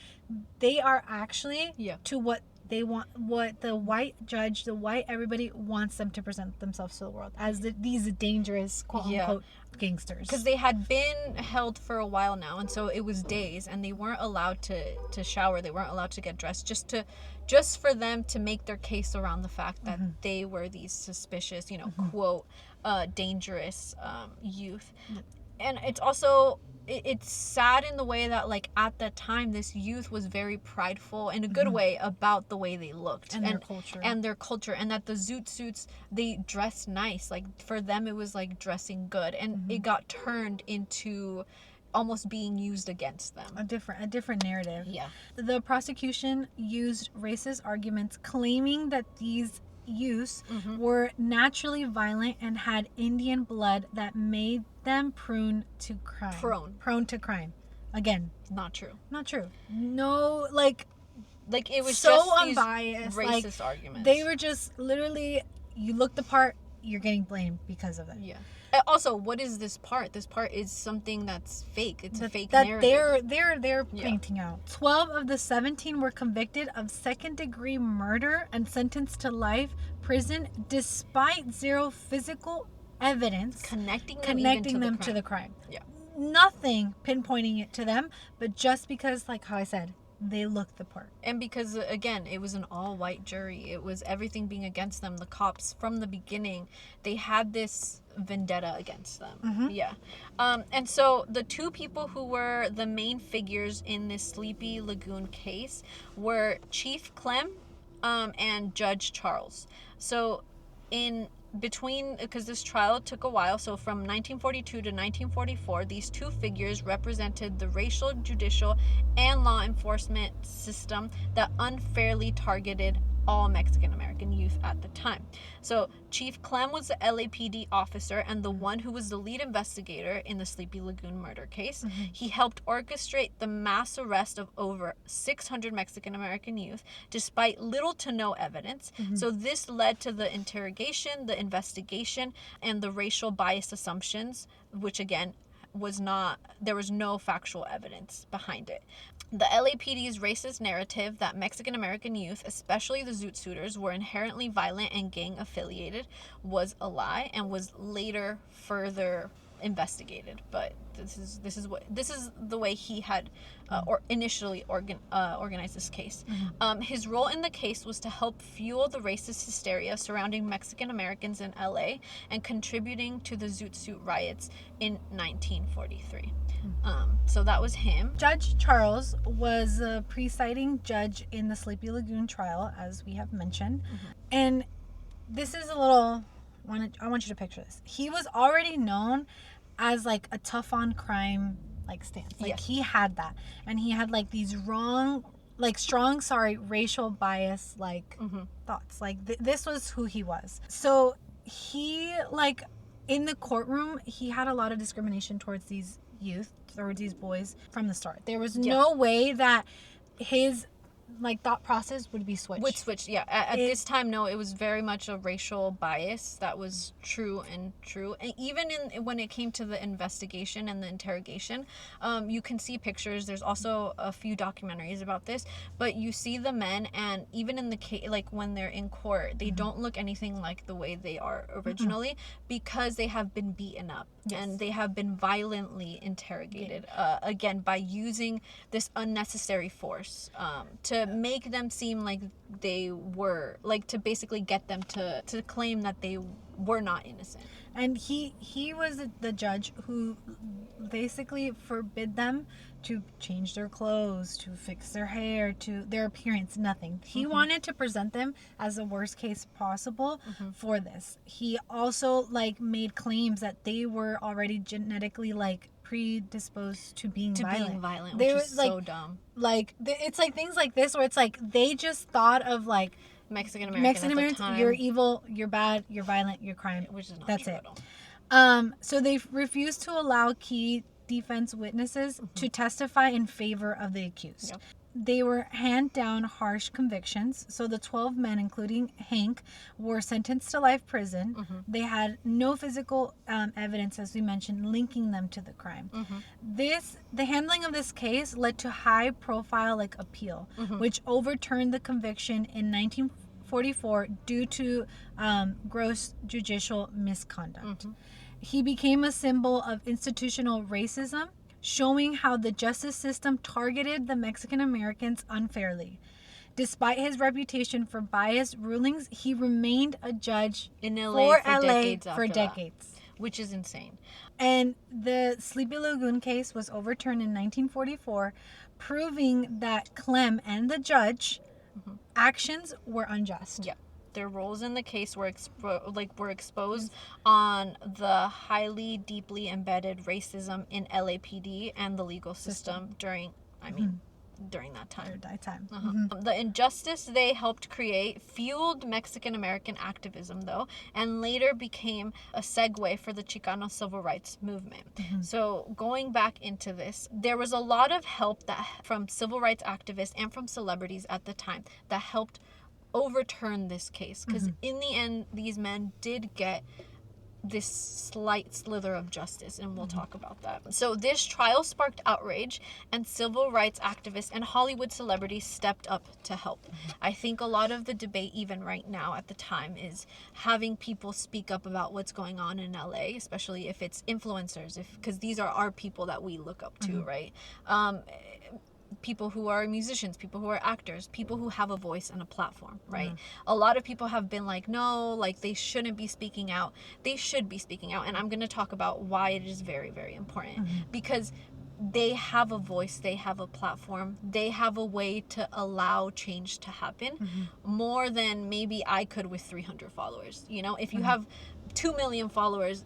they are actually to what they want, what the white judge, the white everybody wants them to present themselves to the world as these dangerous quote unquote gangsters. Because they had been held for a while now, and so it was days, and they weren't allowed to shower, they weren't allowed to get dressed, just for them to make their case around the fact that they were these suspicious, quote, dangerous youth. And it's also it's sad in the way that like at that time this youth was very prideful in a good way about the way they looked and their culture, and that the Zootsuits, they dressed nice. Like for them it was like dressing good, and it got turned into almost being used against them. A different narrative. Yeah. The prosecution used racist arguments claiming that these youths were naturally violent and had Indian blood that made them prone to crime. Again, not true. No, like it was so just unbiased racist arguments. They were just literally, you look the part, you're getting blamed because of it. Yeah. Also, what is this part? This part is something that's fake. It's a fake narrative. They're painting out. 12 of the 17 were convicted of second-degree murder and sentenced to life prison despite zero physical evidence connecting them to the crime. Yeah. Nothing pinpointing it to them, but just because, like how I said, they looked the part. And because, again, it was an all-white jury. It was everything being against them. The cops, from the beginning, they had this vendetta against them. Yeah. And so the two people who were the main figures in this Sleepy Lagoon case were Chief Clem and Judge Charles. So because this trial took a while, so from 1942 to 1944, these two figures represented the racial, judicial, and law enforcement system that unfairly targeted all Mexican American youth at the time. So Chief Clem was the LAPD officer and the one who was the lead investigator in the Sleepy Lagoon murder case. He helped orchestrate the mass arrest of over 600 Mexican American youth despite little to no evidence. So this led to the interrogation, the investigation, and the racial bias assumptions, which again there was no factual evidence behind it. The LAPD's racist narrative that Mexican American youth, especially the Zootsuiters, were inherently violent and gang affiliated was a lie and was later further investigated. But this is the way he had initially organized this case. His role in the case was to help fuel the racist hysteria surrounding Mexican Americans in LA and contributing to the Zootsuit riots in 1943. So that was him. Judge Charles was a presiding judge in the Sleepy Lagoon trial, as we have mentioned. And this is a little, I want you to picture this. He was already known as like a tough on crime like stance. Like he had that. And he had like these strong racial bias like thoughts. Like this was who he was. So he like in the courtroom, he had a lot of discrimination towards these youth, towards these boys from the start. There was no way that his like thought process would be switched. At this time, no, it was very much a racial bias that was true. And even when it came to the investigation and the interrogation, you can see pictures. There's also a few documentaries about this, but you see the men, and even in the case, like when they're in court, they don't look anything like the way they are originally because they have been beaten up and they have been violently interrogated again by using this unnecessary force to make them seem like they were, like to basically get them to claim that they were not innocent. And he was the judge who basically forbid them to change their clothes, to fix their hair, to their appearance, nothing. He wanted to present them as the worst case possible for this. He also like made claims that they were already genetically like predisposed to being violent. Which is so dumb. Like it's like things like this where it's like they just thought of like Mexican Americans, you're evil, you're bad, you're violent, you're crime. Which is not That's true it. at all. So they refused to allow key defense witnesses to testify in favor of the accused. they were hand down harsh convictions. So the 12 men, including Hank, were sentenced to life prison. They had no physical evidence, as we mentioned, linking them to the crime. The handling of this case led to high profile appeal, which overturned the conviction in 1944 due to gross judicial misconduct. He became a symbol of institutional racism, showing how the justice system targeted the Mexican Americans unfairly. Despite his reputation for biased rulings, he remained a judge in LA for LA for after decades. that, which is insane. And the Sleepy Lagoon case was overturned in 1944, proving that Clem and the judge actions were unjust. Yeah. Their roles in the case were exposed on the highly, deeply embedded racism in LAPD and the legal system during that time. The injustice they helped create fueled Mexican American activism, though, and later became a segue for the Chicano civil rights movement. So going back into this, there was a lot of help from civil rights activists and from celebrities at the time that helped overturn this case, because in the end these men did get this slight slither of justice, and we'll talk about that. So this trial sparked outrage, and civil rights activists and Hollywood celebrities stepped up to help. I think a lot of the debate even right now at the time is having people speak up about what's going on in LA, especially if it's influencers, because these are our people that we look up to, right? People who are musicians, people who are actors, people who have a voice and a platform, right? A lot of people have been like, no, they shouldn't be speaking out. They should be speaking out. And I'm going to talk about why it is very, very important. Because they have a voice, they have a platform, they have a way to allow change to happen more than maybe I could with 300 followers. If you have 2 million followers,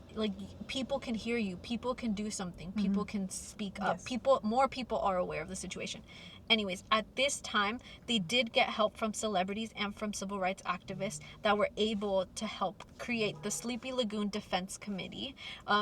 people can hear you, people can do something, people can speak up, more people are aware of the situation. Anyways, at this time, they did get help from celebrities and from civil rights activists that were able to help create the Sleepy Lagoon Defense Committee.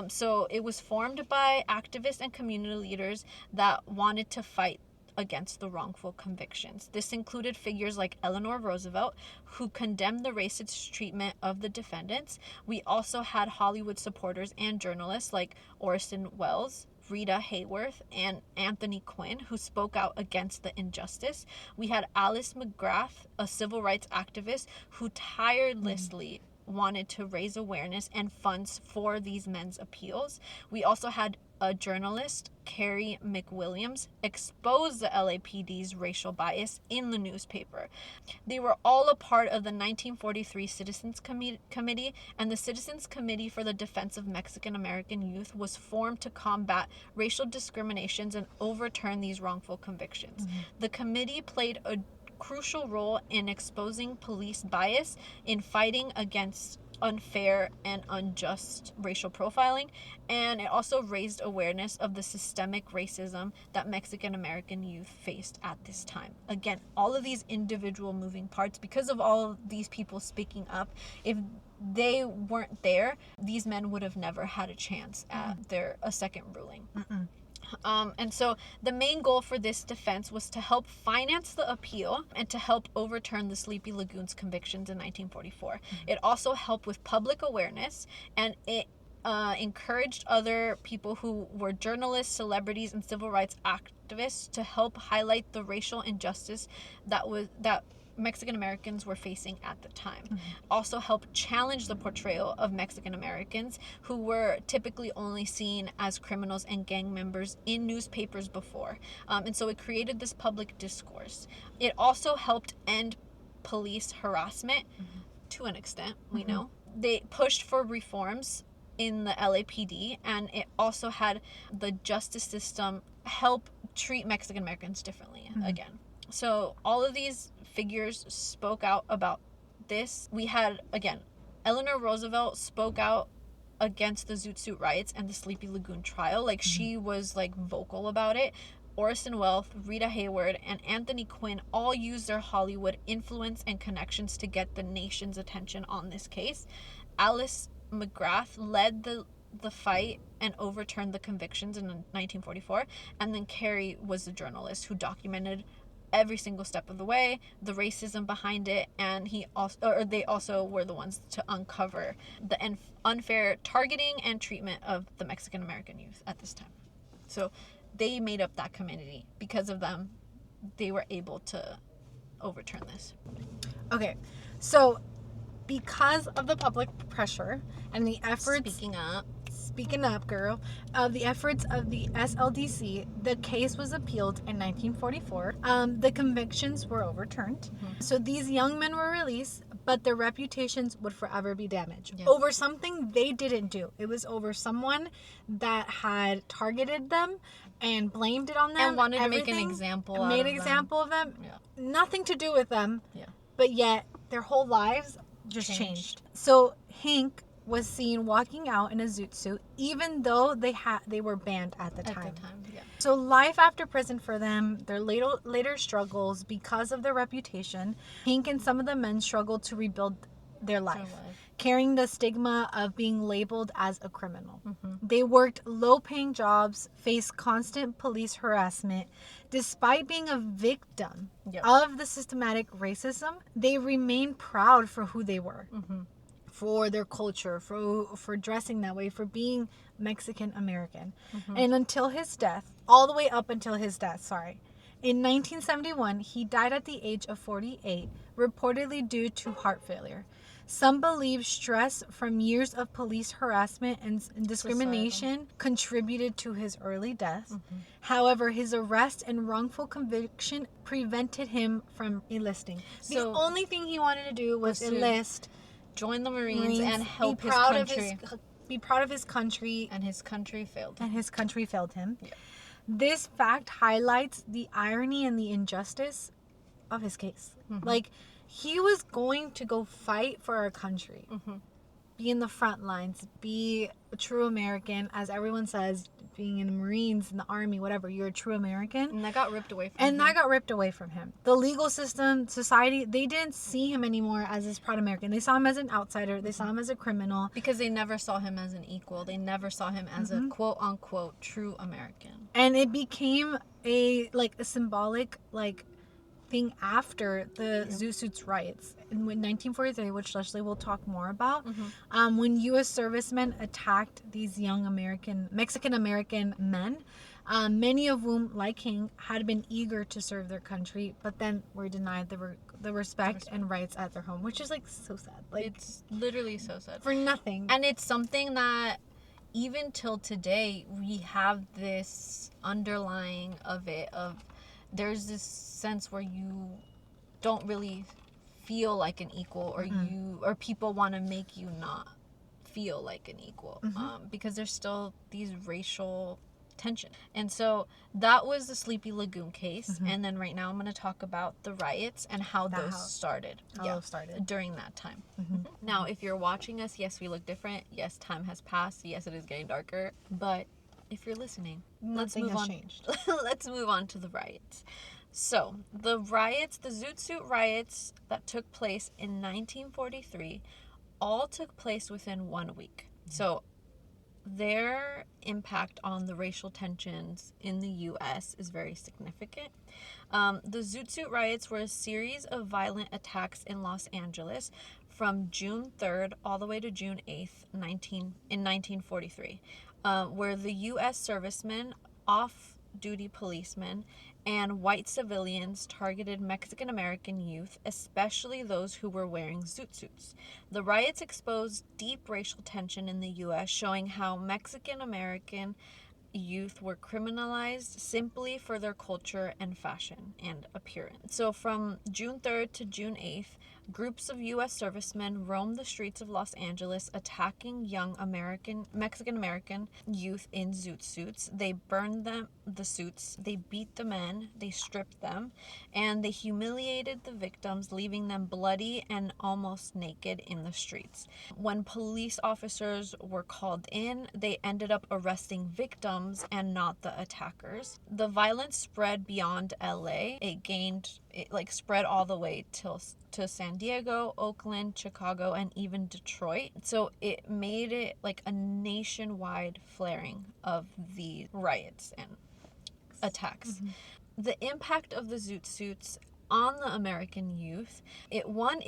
So it was formed by activists and community leaders that wanted to fight against the wrongful convictions. This included figures like Eleanor Roosevelt, who condemned the racist treatment of the defendants. We also had Hollywood supporters and journalists like Orson Welles, Rita Hayworth, and Anthony Quinn, who spoke out against the injustice. We had Alice McGrath, a civil rights activist who tirelessly wanted to raise awareness and funds for these men's appeals. We also had a journalist, Carrie McWilliams, expose the LAPD's racial bias in the newspaper. They were all a part of the 1943 Citizens Committee, and the Citizens Committee for the Defense of Mexican American Youth was formed to combat racial discriminations and overturn these wrongful convictions. The committee played a crucial role in exposing police bias, in fighting against unfair and unjust racial profiling, and it also raised awareness of the systemic racism that Mexican American youth faced at this time. Again, all of these individual moving parts, because of all of these people speaking up, if they weren't there, these men would have never had a chance at a second ruling. And so the main goal for this defense was to help finance the appeal and to help overturn the Sleepy Lagoon's convictions in 1944. It also helped with public awareness, and it encouraged other people who were journalists, celebrities, and civil rights activists to help highlight the racial injustice that Mexican Americans were facing at the time. Also helped challenge the portrayal of Mexican Americans, who were typically only seen as criminals and gang members in newspapers before. And so it created this public discourse. It also helped end police harassment to an extent, we know. They pushed for reforms in the LAPD, and it also had the justice system help treat Mexican Americans differently again. So all of these figures spoke out about this. We had, again, Eleanor Roosevelt spoke out against the Zootsuit riots and the Sleepy Lagoon trial. She was vocal about it. Orson Welles, Rita Hayworth, and Anthony Quinn all used their Hollywood influence and connections to get the nation's attention on this case. Alice McGrath led the fight and overturned the convictions in 1944, and then Carrie was the journalist who documented every single step of the way, the racism behind it, and they also were the ones to uncover the unfair targeting and treatment of the Mexican American youth at this time. So they made up that community. Because of them, they were able to overturn this. Okay, so because of the public pressure and the efforts... Speaking up, girl. Of the efforts of the SLDC, the case was appealed in 1944. The convictions were overturned. So these young men were released, but their reputations would forever be damaged. Yeah. Over something they didn't do. It was over someone that had targeted them and blamed it on them. And wanted to make an example of them. Yeah. Nothing to do with them. Yeah. But yet, their whole lives just changed. So Hank was seen walking out in a zoot suit, even though they were banned at the time. Yeah. So life after prison for them, their later struggles because of their reputation. Hank and some of the men struggled to rebuild their life, carrying the stigma of being labeled as a criminal. They worked low-paying jobs, faced constant police harassment. Despite being a victim of the systematic racism, they remained proud for who they were. For their culture, for dressing that way, for being Mexican American. And until his death, all the way up until his death, in 1971, he died at the age of 48, reportedly due to heart failure. Some believe stress from years of police harassment and discrimination contributed to his early death. However, his arrest and wrongful conviction prevented him from enlisting. The only thing he wanted to do was enlist, join the Marines and help his country. Be proud of his country. And his country failed him. Yeah. This fact highlights the irony and the injustice of his case. Like, he was going to go fight for our country. Be in the front lines. Be a true American. As everyone says, being in the Marines, in the Army, whatever, you're a true American. And that got ripped away from him. The legal system, society, they didn't see him anymore as this proud American. They saw him as an outsider. They saw him as a criminal. Because they never saw him as an equal. They never saw him as a quote-unquote true American. And it became a symbolic, thing after the Zootsuits riots in 1943, which Leslie will talk more about, when U.S. servicemen attacked these young Mexican American men, many of whom, like Hank, had been eager to serve their country, but then were denied the respect and rights at their home, which is so sad. It's literally so sad. For nothing. And it's something that even till today, we have this underlying of it, there's this sense where you don't really feel like an equal, or people want to make you not feel like an equal, because there's still these racial tension. And so that was the Sleepy Lagoon case. And then right now I'm going to talk about the riots and how those started. During that time. Now, if you're watching us, yes, we look different. Yes, time has passed. Yes, it is getting darker. But if you're listening, let's move on to the riots. So, the Zootsuit riots that took place in 1943 all took place within 1 week. So, their impact on the racial tensions in the U.S. is very significant. The Zootsuit riots were a series of violent attacks in Los Angeles from June 3rd all the way to June 8th, in 1943. Where the U.S. servicemen, off-duty policemen, and white civilians targeted Mexican American youth, especially those who were wearing zoot suits. The riots exposed deep racial tension in the U.S., showing how Mexican American youth were criminalized simply for their culture and fashion and appearance. So from June 3rd to June 8th, groups of U.S. servicemen roamed the streets of Los Angeles, attacking young Mexican American youth in zoot suits. They burned the suits, they beat the men, they stripped them, and they humiliated the victims, leaving them bloody and almost naked in the streets. When police officers were called in, they ended up arresting victims and not the attackers. The violence spread beyond LA. It spread all the way to San Diego, Oakland, Chicago, and even Detroit. So it made it like a nationwide flaring of the riots and attacks. The impact of the Zootsuits on the American youth, it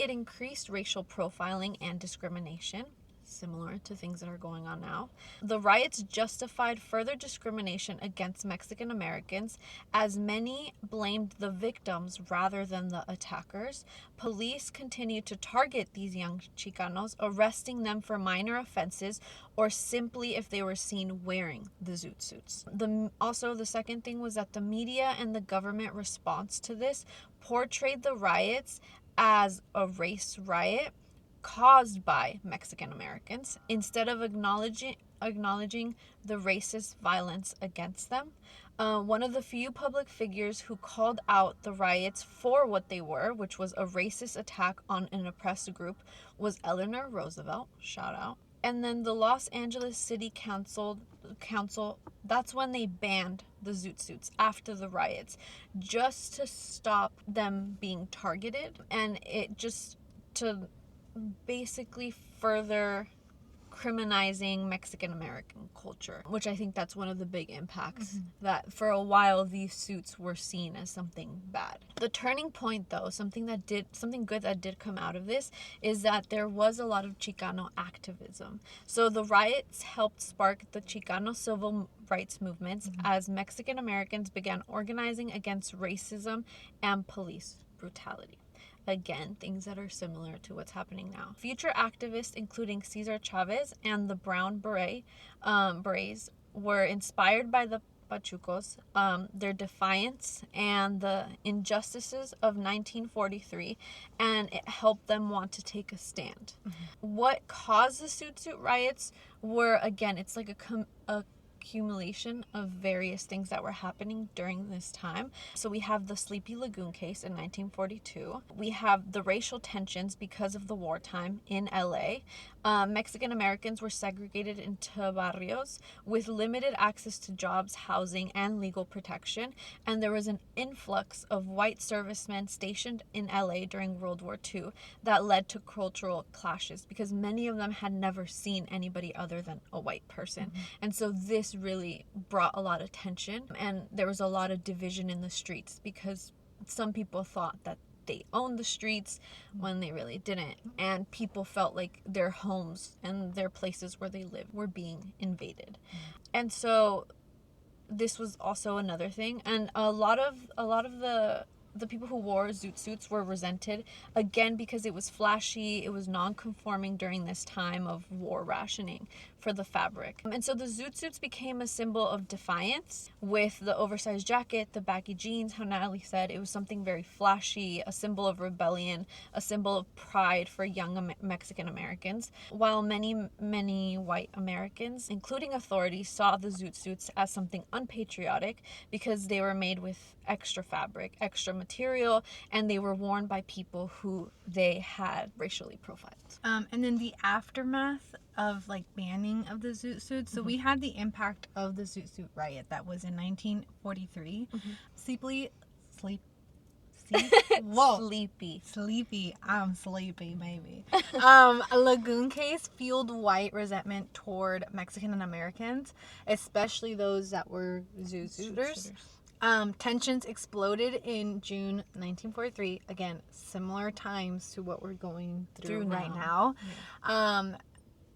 increased racial profiling and discrimination, similar to things that are going on now. The riots justified further discrimination against Mexican Americans, as many blamed the victims rather than the attackers. Police continued to target these young Chicanos, arresting them for minor offenses or simply if they were seen wearing the Zootsuits. Also, the second thing was that the media and the government response to this portrayed the riots as a race riot caused by Mexican Americans instead of acknowledging the racist violence against them. One of the few public figures who called out the riots for what they were, which was a racist attack on an oppressed group, was Eleanor Roosevelt. Shout out. And then the Los Angeles City Council, that's when they banned the Zootsuits after the riots, just to stop them being targeted, and it just to basically further criminalizing Mexican American culture, which I think that's one of the big impacts, that for a while these suits were seen as something bad. The turning point, though, something good that did come out of this, is that there was a lot of Chicano activism. So the riots helped spark the Chicano civil rights movements as Mexican Americans began organizing against racism and police brutality. Again, things that are similar to what's happening now. Future activists, including Cesar Chavez and the Brown Berets, were inspired by the Pachucos, their defiance and the injustices of 1943, and it helped them want to take a stand. What caused the Zootsuit riots were, again, it's like a accumulation of various things that were happening during this time. So we have the Sleepy Lagoon case in 1942. We have the racial tensions because of the wartime in LA. Mexican Americans were segregated into barrios with limited access to jobs, housing, and legal protection. And there was an influx of white servicemen stationed in LA during World War II that led to cultural clashes because many of them had never seen anybody other than a white person. And so this really brought a lot of tension, and there was a lot of division in the streets because some people thought that they owned the streets when they really didn't, and people felt like their homes and their places where they lived were being invaded. And so this was also another thing, and a lot of the people who wore Zootsuits were resented, again, because it was flashy, it was non-conforming during this time of war rationing for the fabric. And so the Zootsuits became a symbol of defiance with the oversized jacket, the baggy jeans, how Natalie said, it was something very flashy, a symbol of rebellion, a symbol of pride for young Mexican Americans, while many white Americans, including authorities, saw the Zootsuits as something unpatriotic because they were made with extra fabric, extra material, and they were worn by people who they had racially profiled. And then the aftermath of like banning of the Zootsuits. So we had the impact of the Zootsuit riot that was in 1943. Sleepy. I'm sleepy, maybe. A lagoon case fueled white resentment toward Mexican Americans, especially those that were Zootsuiters. Tensions exploded in June 1943. Again, similar times to what we're going through right now. Yeah.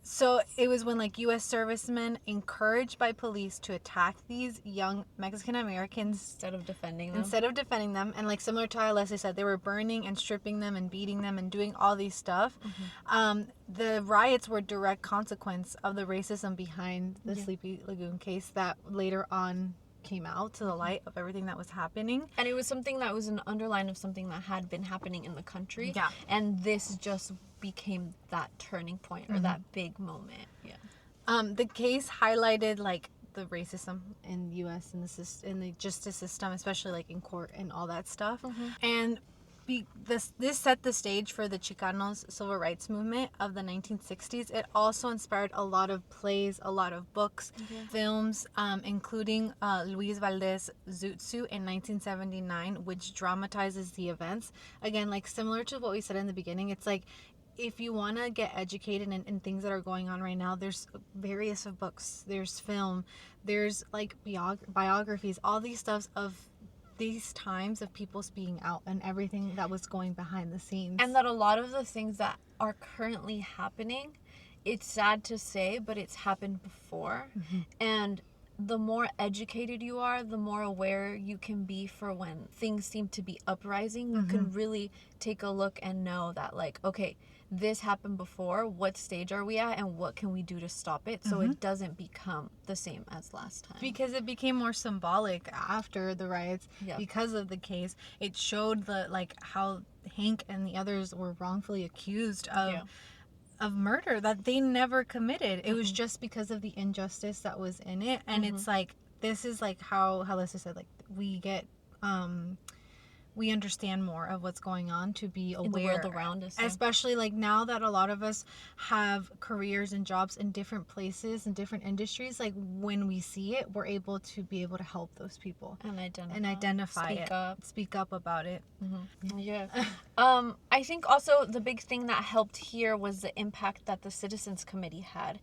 So it was when like U.S. servicemen encouraged by police to attack these young Mexican Americans instead of defending them. And like similar to how Leslie said, they were burning and stripping them and beating them and doing all these stuff. The riots were direct consequence of the racism behind the Sleepy Lagoon case that later on came out to the light of everything that was happening. And it was something that was an underline of something that had been happening in the country. Yeah. And this just became that turning point or that big moment. Yeah. The case highlighted like the racism in the U.S. in the justice system, especially like in court and all that stuff. And this set the stage for the Chicanos civil rights movement of the 1960s. It also inspired a lot of plays, a lot of books, films, including Luis Valdez' Zootsuit in 1979, which dramatizes the events. Again, like similar to what we said in the beginning, it's like if you want to get educated in things that are going on right now, there's various of books, there's film, there's like biographies, all these stuffs of these times of people speaking out and everything that was going behind the scenes. And that a lot of the things that are currently happening, it's sad to say, but it's happened before. And the more educated you are, the more aware you can be for when things seem to be uprising. You can really take a look and know that, like, okay, this happened before. What stage are we at, and what can we do to stop it so it doesn't become the same as last time? Because it became more symbolic after the riots because of the case. It showed the like how Hank and the others were wrongfully accused of murder that they never committed. It was just because of the injustice that was in it. And it's like, this is like how Lisa said, like, we get we understand more of what's going on to be aware. In the world around us. Especially like now that a lot of us have careers and jobs in different places and different industries, like when we see it, we're able to help those people. And identify Speak up about it. Yeah. I think also the big thing that helped here was the impact that the Citizens Committee had.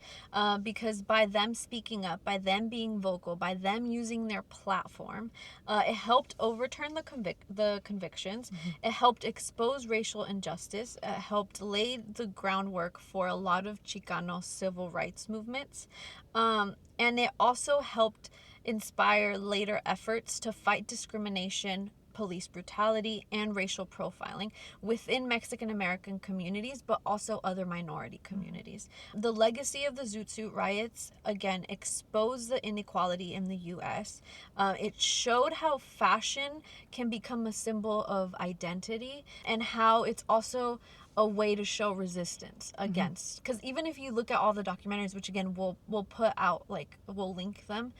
Because by them speaking up, by them being vocal, by them using their platform, it helped overturn the convictions. It helped expose racial injustice. It helped lay the groundwork for a lot of Chicano civil rights movements. And it also helped inspire later efforts to fight discrimination, police brutality, and racial profiling within Mexican American communities, but also other minority communities. The legacy of the Zootsuit riots, again, exposed the inequality in the U.S. It showed how fashion can become a symbol of identity and how it's also a way to show resistance against, because even if you look at all the documentaries, which again we'll put out, like we'll link them,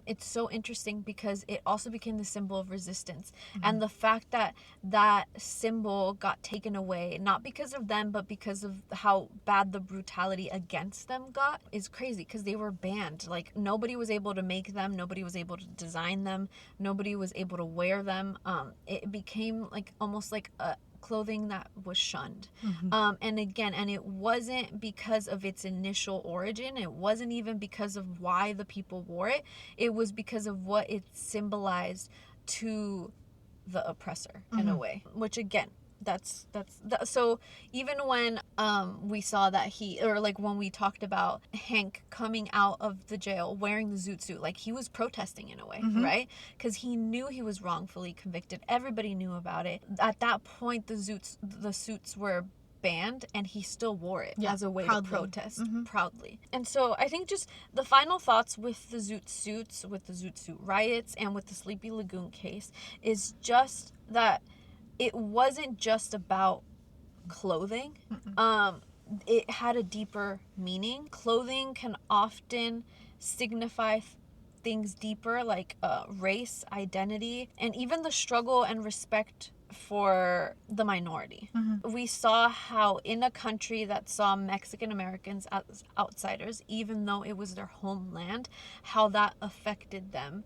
it's so interesting because it also became the symbol of resistance. And the fact that that symbol got taken away, not because of them, but because of how bad the brutality against them got, is crazy, because they were banned. Like, nobody was able to make them, nobody was able to design them, nobody was able to wear them. It became like almost like a clothing that was shunned. And it wasn't because of its initial origin. It wasn't even because of why the people wore it. It was because of what it symbolized to the oppressor in a way, which again, so even when we saw that when we talked about Hank coming out of the jail wearing the zoot suit, like, he was protesting in a way, right? Because he knew he was wrongfully convicted. Everybody knew about it. At that point, the suits were banned, and he still wore it as a way to protest proudly. And so I think just the final thoughts with the Zootsuits, with the Zootsuit riots, and with the Sleepy Lagoon case is just that it wasn't just about clothing. It had a deeper meaning. Clothing can often signify things deeper, like race, identity, and even the struggle and respect for the minority. We saw how in a country that saw Mexican Americans as outsiders, even though it was their homeland, how that affected them,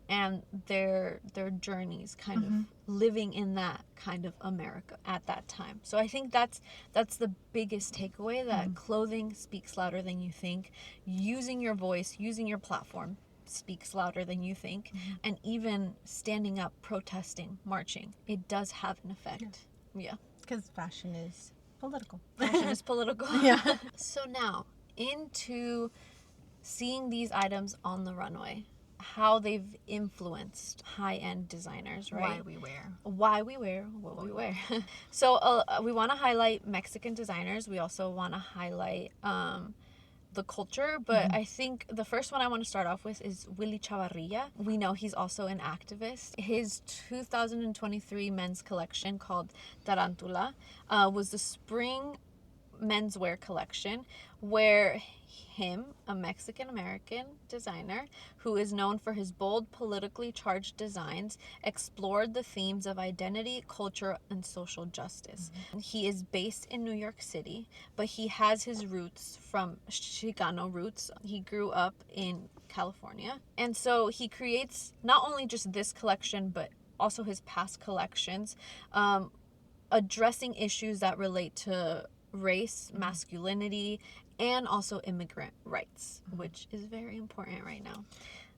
and their journeys kind of living in that kind of America at that time. So I think that's the biggest takeaway, that clothing speaks louder than you think. Using your voice, using your platform speaks louder than you think. And even standing up, protesting, marching, it does have an effect. Yeah. Because fashion is political. Fashion is political. Yeah. So now, into seeing these items on the runway, how they've influenced high-end designers, right? Why we wear what we wear. So we want to highlight Mexican designers. We also want to highlight the culture, but I think the first one I want to start off with is Willy Chavarria. We know he's also an activist. His 2023 men's collection, called Tarantula, was the spring menswear collection, where him, a Mexican American designer who is known for his bold, politically charged designs, explored the themes of identity, culture, and social justice. He is based in New York City, but he has his roots from Chicano roots. He grew up in California, and so he creates not only just this collection, but also his past collections, addressing issues that relate to race, masculinity, and also immigrant rights, which is very important right now.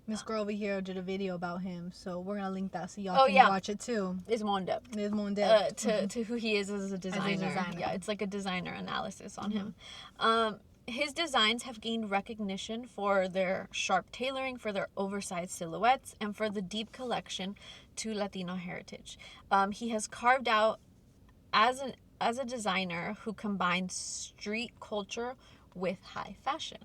This girl over here did a video about him, so we're gonna link that so y'all Oh, can yeah. watch it too. Is more in depth. There's more in depth. To who he is as a designer. Yeah, it's like a designer analysis on him. His designs have gained recognition for their sharp tailoring, for their oversized silhouettes, and for the deep collection to Latino heritage. He has carved out as a designer who combines street culture with high fashion.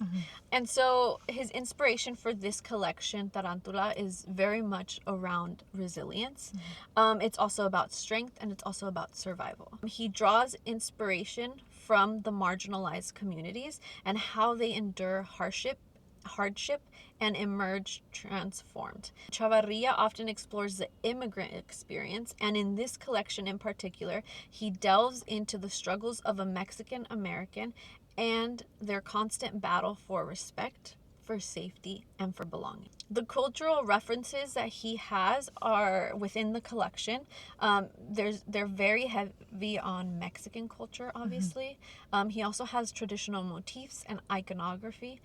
And so his inspiration for this collection, Tarantula, is very much around resilience. It's also about strength, and it's also about survival. He draws inspiration from the marginalized communities and how they endure hardship and emerge transformed. Chavarria often explores the immigrant experience, and in this collection in particular, he delves into the struggles of a Mexican American and their constant battle for respect, for safety, and for belonging. The cultural references that he has are within the collection. They're very heavy on Mexican culture, obviously. He also has traditional motifs and iconography.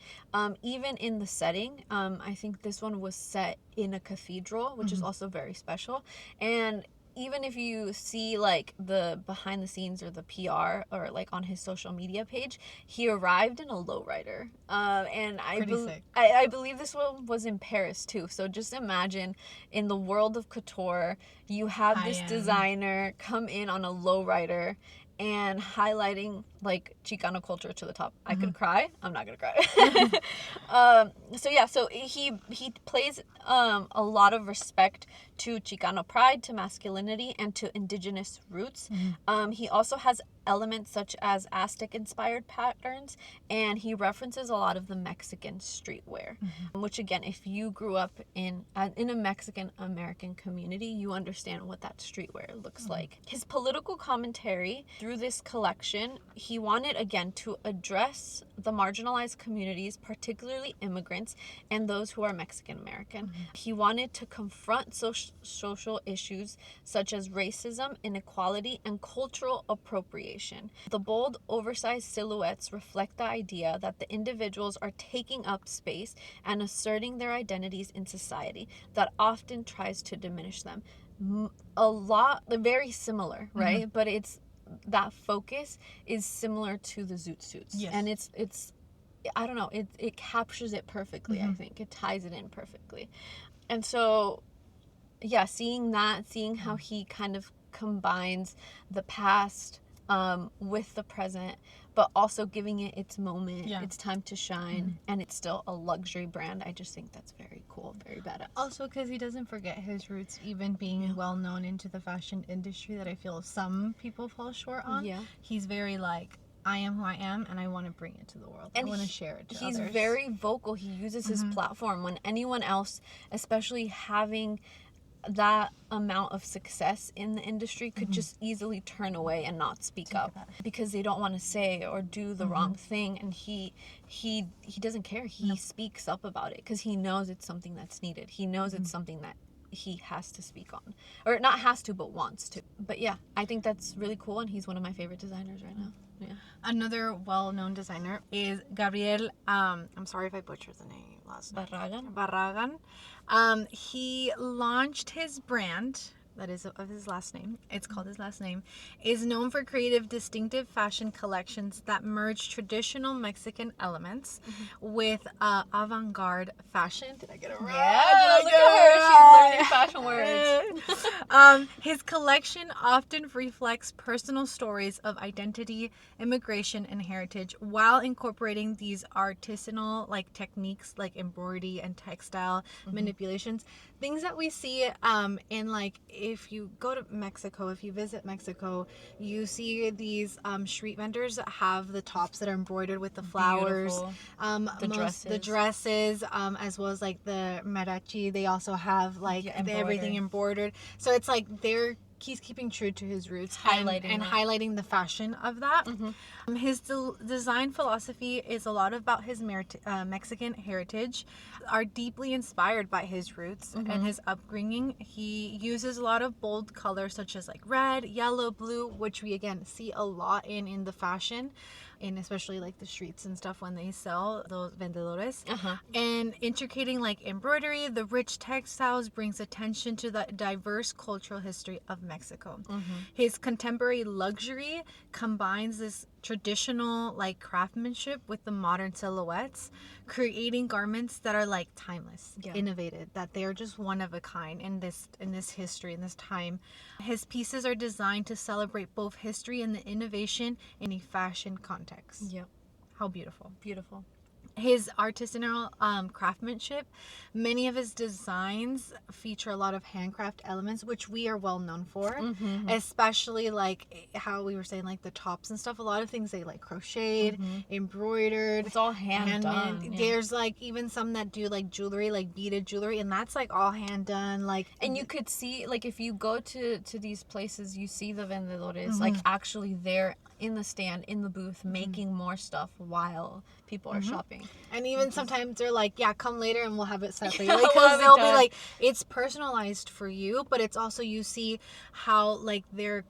Even in the setting, I think this one was set in a cathedral, which is also very special. And even if you see like the behind the scenes or the PR or like on his social media page, he arrived in a lowrider. And I believe this one was in Paris too. So just imagine in the world of couture, you have this designer come in on a lowrider and highlighting like Chicano culture to the top. I could cry. I'm not gonna cry. So he plays a lot of respect to Chicano pride, to masculinity, and to indigenous roots. He also has elements such as Aztec-inspired patterns, and he references a lot of the Mexican streetwear, which again, if you grew up in a Mexican-American community, you understand what that streetwear looks like. His political commentary through this collection, he wanted, again, to address the marginalized communities, particularly immigrants and those who are Mexican-American. He wanted to confront social issues such as racism, inequality, and cultural appropriation. The bold, oversized silhouettes reflect the idea that the individuals are taking up space and asserting their identities in society that often tries to diminish them. They're very similar, right? But that focus is similar to the Zootsuits. Yes. And it's I don't know, it captures it perfectly, I think. It ties it in perfectly. And so, yeah, seeing how he kind of combines the past with the present, but also giving it its moment, its time to shine, and it's still a luxury brand. I just think that's very cool, very badass. Also, because he doesn't forget his roots, even being well known into the fashion industry that I feel some people fall short on. Yeah. He's very like, I am who I am, and I want to bring it to the world. And I want to share it to others. He's very vocal. He uses his platform when anyone else, especially having that amount of success in the industry, could just easily turn away and not speak up because they don't want to say or do the wrong thing. And he doesn't care. He speaks up about it because he knows it's something that's needed. He knows it's something that he has to speak on, or not has to, but wants to. But yeah, I think that's really cool, and he's one of my favorite designers right now. Yeah. Another well-known designer is Gabriel. I'm sorry if I butchered the name last name. Barragan. He launched his brand, that is of his last name. It's called his last name. Is known for creative, distinctive fashion collections that merge traditional Mexican elements with avant-garde fashion. Did I get it right? Yeah, look at her. She's learning fashion words. His collection often reflects personal stories of identity, immigration, and heritage, while incorporating these artisanal like techniques like embroidery and textile manipulations. Things that we see in like, if you go to Mexico, if you visit Mexico, you see these street vendors that have the tops that are embroidered with the flowers, the dresses, as well as like the mariachi. They also have like everything embroidered. So it's like he's keeping true to his roots, highlighting the fashion of that. His design philosophy is a lot about his Mexican heritage, are deeply inspired by his roots and his upbringing. He uses a lot of bold colors such as like red, yellow, blue, which we again see a lot in the fashion. in especially like the streets and stuff when they sell those vendedores. Uh-huh. And intricating like embroidery, the rich textiles brings attention to the diverse cultural history of Mexico. His contemporary luxury combines this traditional like craftsmanship with the modern silhouettes, creating garments that are like timeless, innovative, that they are just one of a kind in this history, in this time. His pieces are designed to celebrate both history and the innovation in a fashion context. Yep. How beautiful. Beautiful. His artisanal craftsmanship, many of his designs feature a lot of handcraft elements, which we are well known for, especially like how we were saying, like the tops and stuff. A lot of things they like crocheted, embroidered. It's all hand done. Yeah. There's like even some that do like jewelry, like beaded jewelry, and that's like all hand done. Like, and you could see, like, if you go to these places, you see the vendedores like actually there in the stand, in the booth, making more stuff while people are shopping. And even sometimes they're like, yeah, come later and we'll have it set for you. Yeah, Like, we'll because have it they'll be done. like, it's personalized for you, but it's also, you see how like their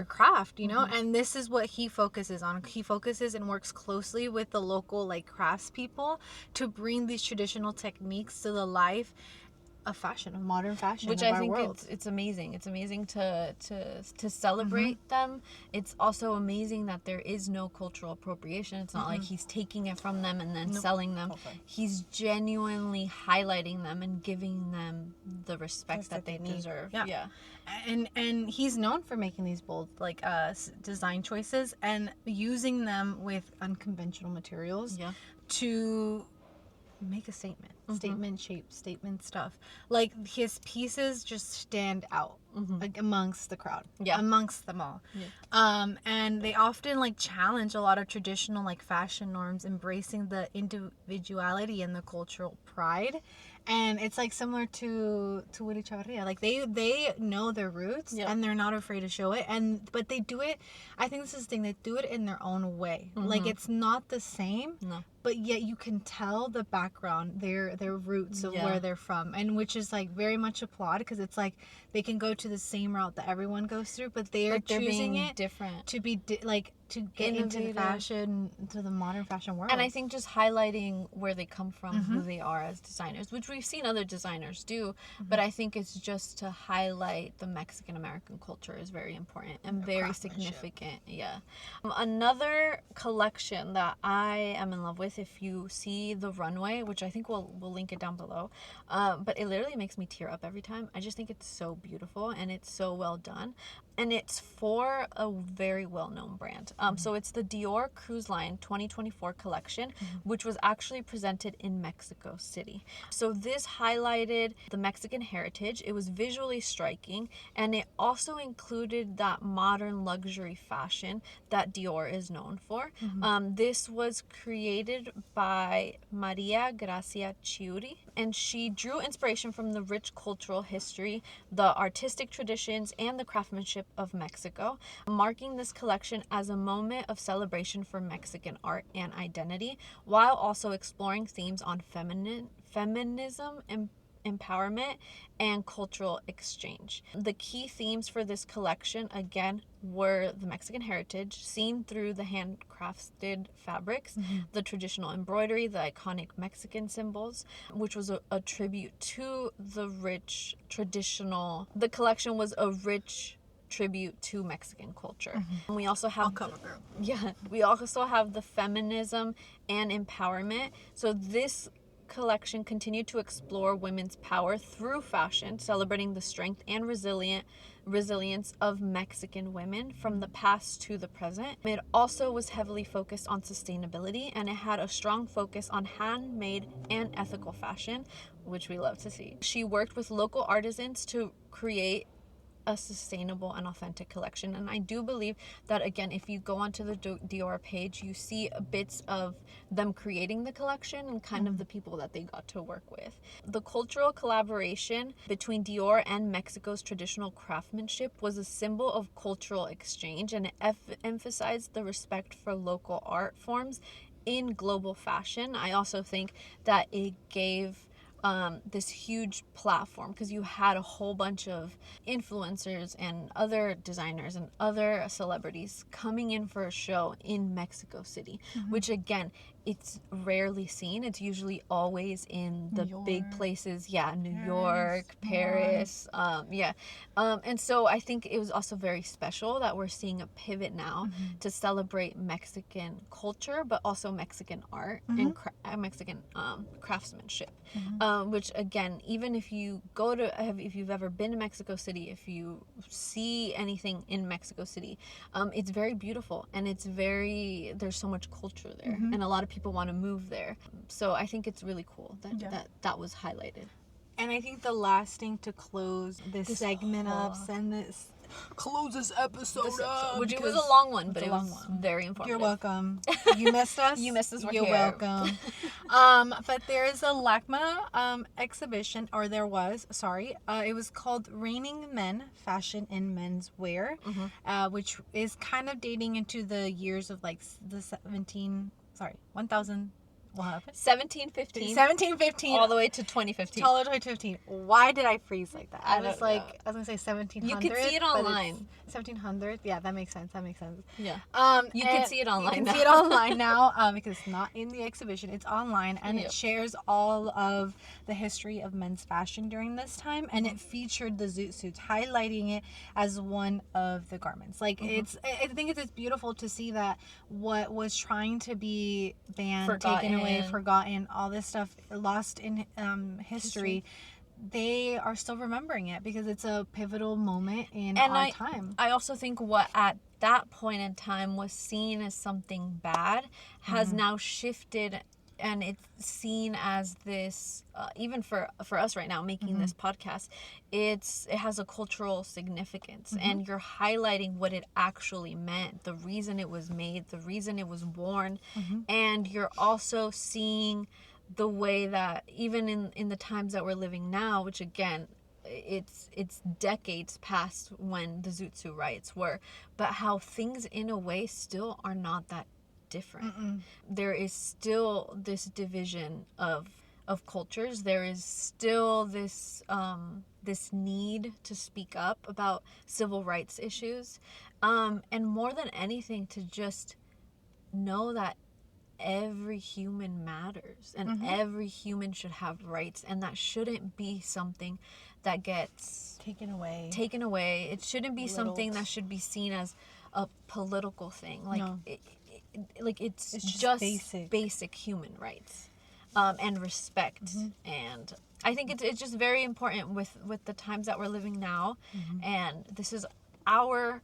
craft, you know. And this is what he focuses on. He focuses and works closely with the local like craftspeople to bring these traditional techniques to the life of fashion, of modern fashion, which of I our think world. it's amazing. It's amazing to celebrate them. It's also amazing that there is no cultural appropriation. It's not like he's taking it from them and then selling them. Okay. He's genuinely highlighting them and giving them the respect that they deserve. Yeah. And he's known for making these bold like design choices and using them with unconventional materials to make a statement, statement shape, statement stuff. Like his pieces just stand out like amongst the crowd, amongst them all. And they often like challenge a lot of traditional like fashion norms, embracing the individuality and the cultural pride. And it's like similar to Willy Chavarria. Like they know their roots and they're not afraid to show it. But they do it, I think this is the thing, they do it in their own way. Like it's not the same. No. But yet you can tell the background, their roots of where they're from, and which is like very much applaud, because it's like they can go to the same route that everyone goes through, but they're choosing it different to be to get into the fashion, to the modern fashion world. And I think just highlighting where they come from, who they are as designers, which we've seen other designers do, but I think it's just to highlight the Mexican American culture is very important and very significant. Yeah. Another collection that I am in love with, if you see the Runway, which I think we'll link it down below, but it literally makes me tear up every time. I just think it's so beautiful and it's so well done. And it's for a very well-known brand. So it's the Dior Cruise Line 2024 collection, which was actually presented in Mexico City. So this highlighted the Mexican heritage. It was visually striking, and it also included that modern luxury fashion that Dior is known for. This was created by Maria Gracia Chiuri, and she drew inspiration from the rich cultural history, the artistic traditions, and the craftsmanship of Mexico, marking this collection as a moment of celebration for Mexican art and identity, while also exploring themes on feminism and empowerment and cultural exchange. The key themes for this collection, again, were the Mexican heritage seen through the handcrafted fabrics, the traditional embroidery, the iconic Mexican symbols, which was a tribute to the rich traditional. The collection was a rich tribute to Mexican culture. And we also have we also have the feminism and empowerment. So this collection continued to explore women's power through fashion, celebrating the strength and resilience of Mexican women from the past to the present. It also was heavily focused on sustainability, and it had a strong focus on handmade and ethical fashion, which we love to see. She worked with local artisans to create a sustainable and authentic collection. And I do believe that, again, if you go onto the Dior page, you see bits of them creating the collection and kind of the people that they got to work with. The cultural collaboration between Dior and Mexico's traditional craftsmanship was a symbol of cultural exchange, and it emphasized the respect for local art forms in global fashion. I also think that it gave this huge platform because you had a whole bunch of influencers and other designers and other celebrities coming in for a show in Mexico City, which again, it's rarely seen. It's usually always in the big places. Yeah, New York, Paris. And so I think it was also very special that we're seeing a pivot now to celebrate Mexican culture, but also Mexican art and Mexican craftsmanship. Which again, even if you if you've ever been to Mexico City, if you see anything in Mexico City, it's very beautiful and there's so much culture there, and a lot of people want to move there. So I think it's really cool that was highlighted. And I think the last thing to close this segment up, close this episode up, which it was a long one, but it was very informative. You're welcome. You missed us. You missed us. You're welcome. But there is a LACMA exhibition, or there was. Sorry, it was called "Reigning Men: Fashion in Men's Wear," which is kind of dating into the years of like the 1000. What happened? 1715 all the way to 2015. All the way to 2015. Why did I freeze like that? I was gonna say 1700. You can see it online. 1700. Yeah, that makes sense. Yeah. You can see it online. You can see it online now because it's not in the exhibition. It's online, and it shares all of the history of men's fashion during this time, and it featured the Zootsuits, highlighting it as one of the garments. Like I think it's beautiful to see that what was trying to be banned, taken away, forgotten, all this stuff lost in history, they are still remembering it because it's a pivotal moment in our time. I also think what at that point in time was seen as something bad has now shifted, and it's seen as this even for us right now making this podcast, it has a cultural significance, and you're highlighting what it actually meant, the reason it was made, the reason it was worn, and you're also seeing the way that even in the times that we're living now, which again, it's decades past when the Zootsuit riots were, but how things in a way still are not that different. There is still this division of cultures. There is still this need to speak up about civil rights issues, and more than anything to just know that every human matters, and every human should have rights, and that shouldn't be something that gets taken away. It shouldn't be something that should be seen as a political thing. Like it's just basic human rights, and respect. And I think it's just very important with the times that we're living now, and this is our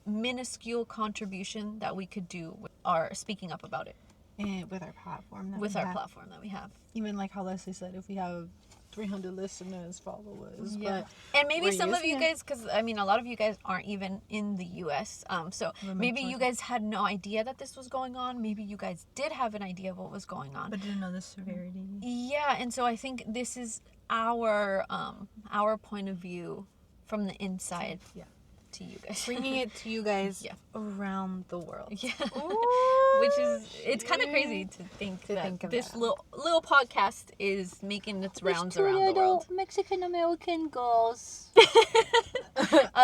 minuscule contribution that we could do with our speaking up about it. And with our platform that we have. Even like how Leslie said, if we have 300 listeners, followers. Yeah. And maybe some of you guys, because I mean, a lot of you guys aren't even in the U.S. So maybe you guys had no idea that this was going on. Maybe you guys did have an idea of what was going on, but didn't know the severity. Yeah. And so I think this is our point of view from the inside. Yeah. To you guys, bringing it to you guys around the world. Yeah. Which is, it's kind of crazy to think that this little podcast is making its rounds around the world. Mexican American girls.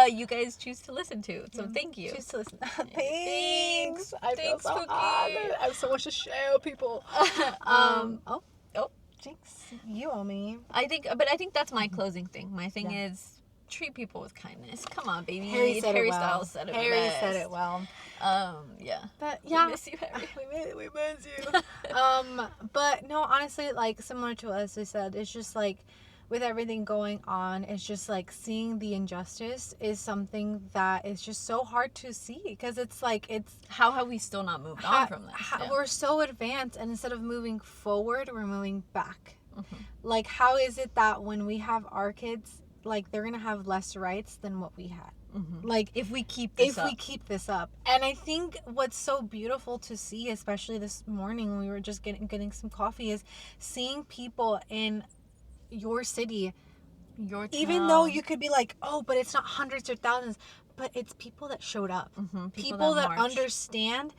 You guys choose to listen to, so thank you. Choose to listen. Thanks. I feel so honored. I have so much to share, people. Jinx, you owe me. I think that's my closing thing. My thing is, treat people with kindness. Come on, baby. Harry Styles said it Harry said it well. Yeah. But yeah. We miss you, Harry. we miss you. But no, honestly, like similar to us, we said, it's just like with everything going on, it's just like seeing the injustice is something that is just so hard to see, because it's like, how have we still not moved on from this? We're so advanced, and instead of moving forward, we're moving back. Like, how is it that when we have our kids, like, they're gonna have less rights than what we had? Like, if we keep this up. And I think what's so beautiful to see, especially this morning when we were just getting some coffee, is seeing people in your city, your town. Even though you could be like, oh, but it's not hundreds or thousands, but it's people that showed up. People that understand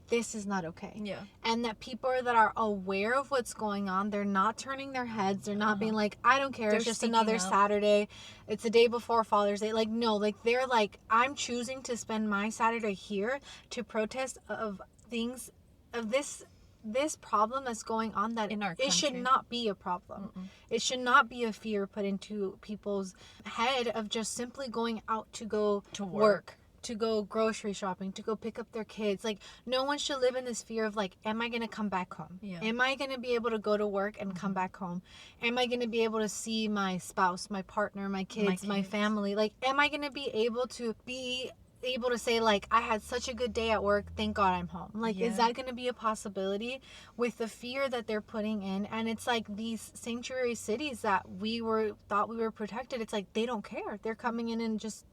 this is not okay. Yeah. And that people that are aware of what's going on, they're not turning their heads. They're not being like, I don't care. They're It's just speaking another up. Saturday. It's the day before Father's Day. Like, no, like they're like, I'm choosing to spend my Saturday here to protest of things, of this problem that's going on, that In our it should country. not be a problem. It should not be a fear put into people's head of just simply going out to go To work, to go grocery shopping, to go pick up their kids. Like, no one should live in this fear of like, am I going to come back home? Yeah. Am I going to be able to go to work and come back home? Am I going to be able to see my spouse, my partner, my kids, my family? Like, am I going to be able to say like, I had such a good day at work, thank God I'm home? Like, is that going to be a possibility with the fear that they're putting in? And it's like these sanctuary cities that thought we were protected, it's like they don't care. They're coming in and just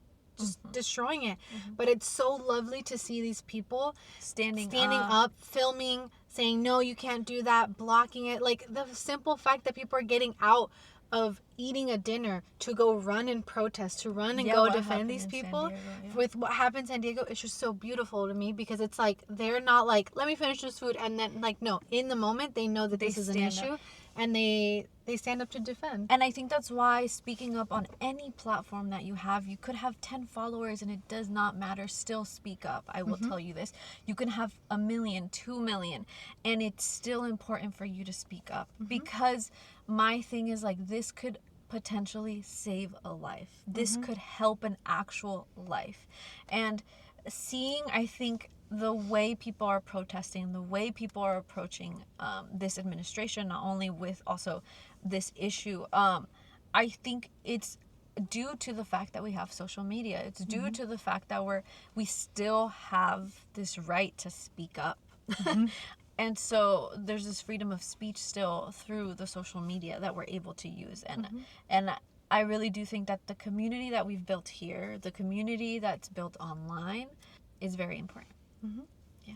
destroying it. But it's so lovely to see these people Standing up, filming, saying no, you can't do that, blocking it. Like, the simple fact that people are getting out of eating a dinner to go run and protest, to run and go what defend happened these in San people. Diego, With what happened in San Diego, it's just so beautiful to me, because it's like they're not like, let me finish this food, and then like, no, in the moment they know that this is an issue, and they stand up to defend. And I think that's why speaking up on any platform that you could have 10 followers and it does not matter, still speak up. I will tell you this. You can have 1 million, 2 million, and it's still important for you to speak up, because my thing is like, this could potentially save a life. This could help an actual life. And seeing, I think, the way people are protesting, the way people are approaching this administration, not only with also this issue, I think it's due to the fact that we have social media. It's due to the fact that we still have this right to speak up. And so there's this freedom of speech still through the social media that we're able to use. And I really do think that the community that we've built here, the community that's built online, is very important. Yeah.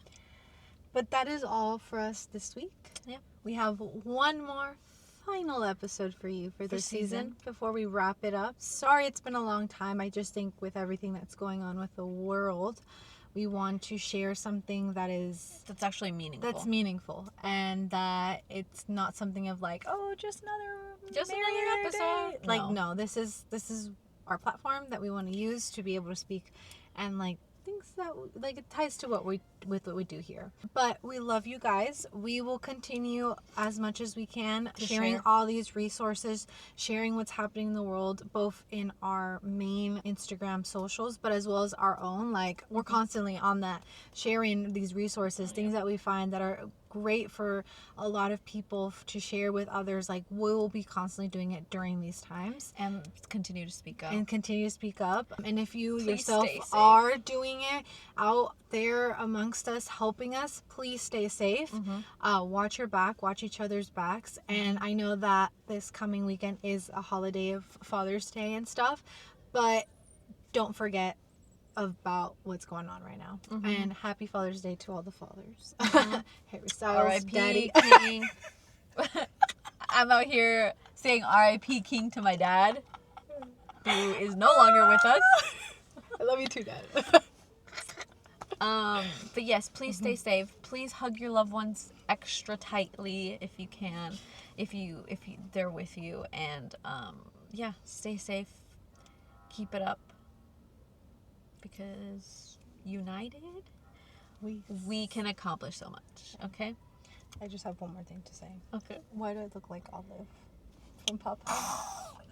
But that is all for us this week. Yeah. We have one more final episode for you for this season before we wrap it up. Sorry it's been a long time. I just think with everything that's going on with the world, we want to share something that's actually meaningful. That's meaningful, and that it's not something of like, oh, just another episode. Day. Like, no, this is our platform that we want to use to be able to speak, and like things that like it ties to what we do here. But we love you guys. We will continue as much as we can sharing all these resources, sharing what's happening in the world, both in our main Instagram socials, but as well as our own. Like, we're constantly on that, sharing these resources, things that we find that are great for a lot of people to share with others. Like, we'll be constantly doing it during these times, and continue to speak up. And if you Please yourself are doing it out there amongst us, helping us, please stay safe. Watch your back, watch each other's backs. And I know that this coming weekend is a holiday of Father's Day and stuff, but don't forget about what's going on right now. And happy Father's Day to all the fathers. Harry Styles, R.I.P. Daddy King. I'm out here saying R.I.P. King to my dad, who is no longer with us. I love you too, Dad. But yes, please stay safe. Please hug your loved ones extra tightly if you can, if they're with you, and stay safe. Keep it up, because united we can accomplish so much. Okay? I just have one more thing to say. Okay. Why do I look like Olive from Popeye?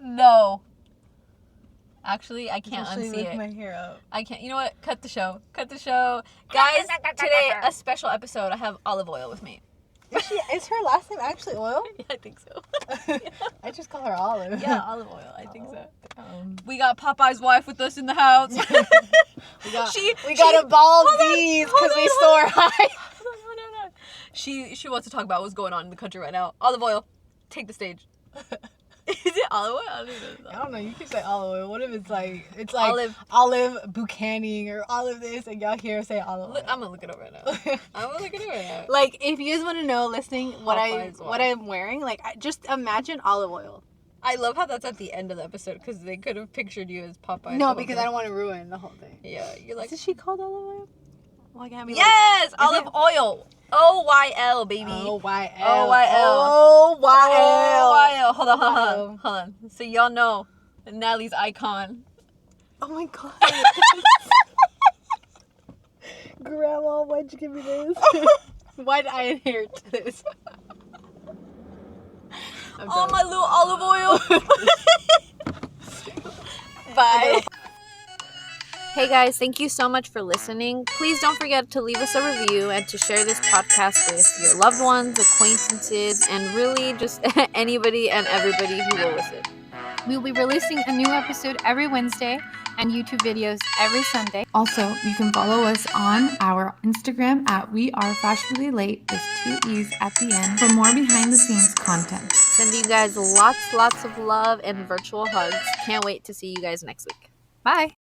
No. Actually, I can't Especially unsee with it. my hair up. I can't. You know what? Cut the show. Guys, today, a special episode. I have olive oil with me. Is her last name actually Oil? Yeah, I think so. I just call her Olive. Yeah, olive oil. I think so. We got Popeye's wife with us in the house. we got a bald bees because we soar high. Hold on. She wants to talk about what's going on in the country right now. Olive oil, take the stage. Is it olive oil? I don't know. You can say olive oil. What if it's like olive Buchanan or olive this, and y'all hear say olive oil? I'm gonna look it up right now. Like, if you guys want to know, listening, what I'm wearing, like, just imagine olive oil. I love how that's at the end of the episode, because they could have pictured you as Popeye. No, because I don't want to ruin the whole thing. Yeah, you're like. Is she called olive oil? Like, have me Yes, like, olive oil. OYL, baby. OYL. OYL. OYL. Hold on. So y'all know Natalie's icon. Oh my god. Grandma, why'd you give me this? Why did I inherit this? Oh, my little olive oil. Bye. Hey guys, thank you so much for listening. Please don't forget to leave us a review and to share this podcast with your loved ones, acquaintances, and really just anybody and everybody who will listen. We will be releasing a new episode every Wednesday and YouTube videos every Sunday. Also, you can follow us on our Instagram at We Are Fashionably Late with 2 E's at the end for more behind the scenes content. Sending you guys lots of love and virtual hugs. Can't wait to see you guys next week. Bye.